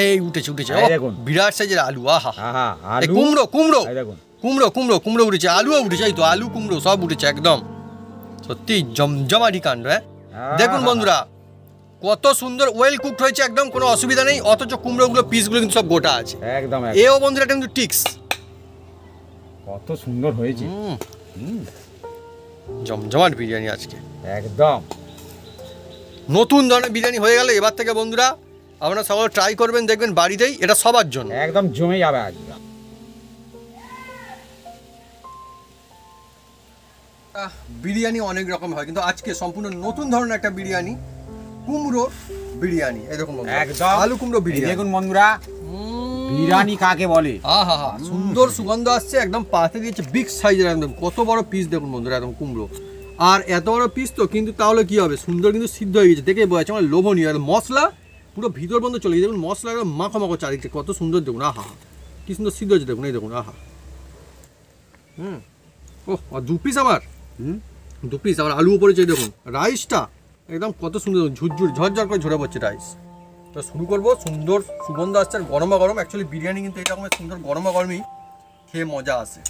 [SPEAKER 1] এই উঠেছে উঠেছে,
[SPEAKER 2] এই
[SPEAKER 1] ওহ,
[SPEAKER 2] দেখুন।
[SPEAKER 1] বিরাট সাইজের আলু, আহা,
[SPEAKER 2] আহা
[SPEAKER 1] এই
[SPEAKER 2] আলু,
[SPEAKER 1] কুমড়ো কুমড়ো
[SPEAKER 2] এই দেখুন
[SPEAKER 1] কুমড়ো কুমড়ো কুমড়ো উঠেছে, আলুও উঠেছে, এই তো আলু কুমড়ো সব উঠেছে একদম। সত্যি জমজমাটি কাণ্ড। হ্যাঁ দেখুন বন্ধুরা কত সুন্দর ওয়েল কুকড হয়েছে, একদম কোনো অসুবিধা নেই, অথচ কুমড়োগুলো পিসগুলো কিন্তু সব গোটা আছে।
[SPEAKER 2] একদম
[SPEAKER 1] এও বন্ধুরা এটা কিন্তু টিক্স।
[SPEAKER 2] কত সুন্দর হয়েছে। হুম,
[SPEAKER 1] জমজমাট বিরিয়ানি আজকে,
[SPEAKER 2] একদম
[SPEAKER 1] নতুন ধরনের বিরিয়ানি হয়ে গেল। এবার থেকে বন্ধুরা আপনারা সকলে ট্রাই করবেন, দেখবেন বাড়িতেই, এটা সবার জন্য।
[SPEAKER 2] একদম জমে যাবে আজকে।
[SPEAKER 1] বিরিয়ানি অনেক রকম হয়, কিন্তু আজকে সম্পূর্ণ নতুন ধরনের একটা বিরিয়ানি, কুমড়ো বিরিয়ানি। এই দেখুন বন্ধুরা,
[SPEAKER 2] একদম
[SPEAKER 1] আলু কুমড়ো
[SPEAKER 2] এই
[SPEAKER 1] বিরিয়ানি।
[SPEAKER 2] দেখুন বন্ধুরা বিরিয়ানি কাকে বলে।
[SPEAKER 1] আহা হা, সুন্দর সুগন্ধ আসছে, একদম পাতে দিয়েছে বিগ সাইজের, একদম কত বড় পিস দেখুন বন্ধুরা, একদম কুমড়ো। আর এত বড় পিস তো, কিন্তু তাহলে কি হবে, সুন্দর কিন্তু সিদ্ধ হয়ে গেছে, দেখে বোঝা যাচ্ছে আমার লোভনীয়। একদম মশলা পুরো ভিতর বন্ধ চলে গেছে, দেখুন মশলা একদম মাখো মাখো চারিদিকে, কত সুন্দর দেখুন, আহা কি সুন্দর সিদ্ধ হয়েছে দেখুন, এই দেখুন, আহা। ওহ, আর দু পিস আমার, দু পিস আবার আলু উপরে চেয়ে দেখুন, রাইসটা একদম কত সুন্দর ঝুরঝুর ঝরঝর করে ঝরে পড়ছে রাইস। তো শুরু করবো, সুন্দর সুগন্ধ আসছে আর গরমা গরম। অ্যাকচুয়ালি বিরিয়ানি কিন্তু এরকমের সুন্দর গরমা গরমই খেয়ে মজা আসে,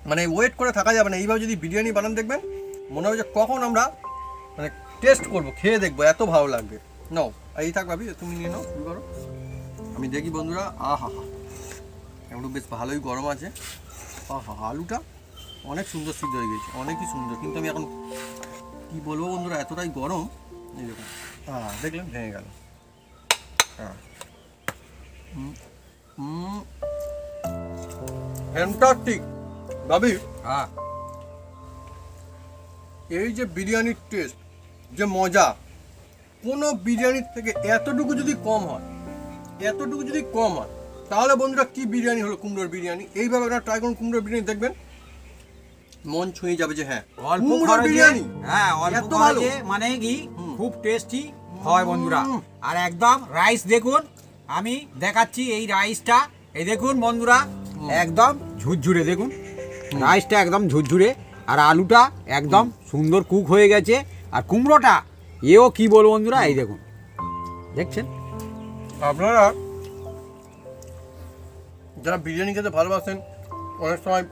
[SPEAKER 1] মানে ওয়েট করে থাকা যাবে না। এইভাবে যদি বিরিয়ানি বানান দেখবেন মনে হবে যে কখন আমরা মানে টেস্ট করবো, খেয়ে দেখবো, এত ভালো লাগবে। নাও এই থাক ভাবি, তুমি নিয়ে নাও, শুরু করো। আমি দেখি বন্ধুরা, আহা হা, একটু বেশ ভালোই গরম আছে। আহা, আলুটা অনেক সুন্দর সিদ্ধ হয়ে গেছে, অনেকই সুন্দর। কিন্তু আমি এখন কি বলবো বন্ধুরা, এতটাই গরম, এই দেখুন, হ্যাঁ দেখলেন ভেঙে গেল। হ্যাঁ, ফ্যান্টাস্টিক ভাবি।
[SPEAKER 2] হ্যাঁ
[SPEAKER 1] এই যে বিরিয়ানির টেস্ট, যে মজা, কোনো বিরিয়ানির থেকে এতটুকু যদি কম হয়, এতটুকু যদি কম হয়, তাহলে বন্ধুরা কি বিরিয়ানি হলো, কুমড়োর বিরিয়ানি। এইভাবে আপনারা ট্রাই করুন, কুমড়োর বিরিয়ানি দেখবেন মন ছুঁয়ে যাবে যে হ্যাঁ,
[SPEAKER 2] অল্প
[SPEAKER 1] কুমড়োর
[SPEAKER 2] খরচে,
[SPEAKER 1] বিরিয়ানি
[SPEAKER 2] হ্যাঁ অল্প
[SPEAKER 1] এত ভালো।
[SPEAKER 2] খরচে মানে কি খুব টেস্টি হয় বন্ধুরা। আর একদম রাইস দেখুন, আমি দেখাচ্ছি এই রাইসটা, এই দেখুন বন্ধুরা একদম ঝুরঝুরে, দেখুন রাইসটা একদম ঝুরঝুরে, আর আলুটা একদম সুন্দর কুক হয়ে গেছে, আর কুমড়োটা এও কি বলবো বন্ধুরা, এই দেখুন দেখছেন।
[SPEAKER 1] আপনারা যারা বিরিয়ানি খেতে ভালোবাসেন, অনেক সময়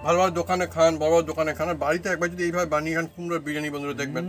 [SPEAKER 1] ভালো ভালো দোকানে খান, বড় বড় দোকানে খান, আর বাড়িতে একবার যদি এইভাবে বানিয়ে খান কুমড়োর বিরিয়ানি বন্ধুরা দেখবেন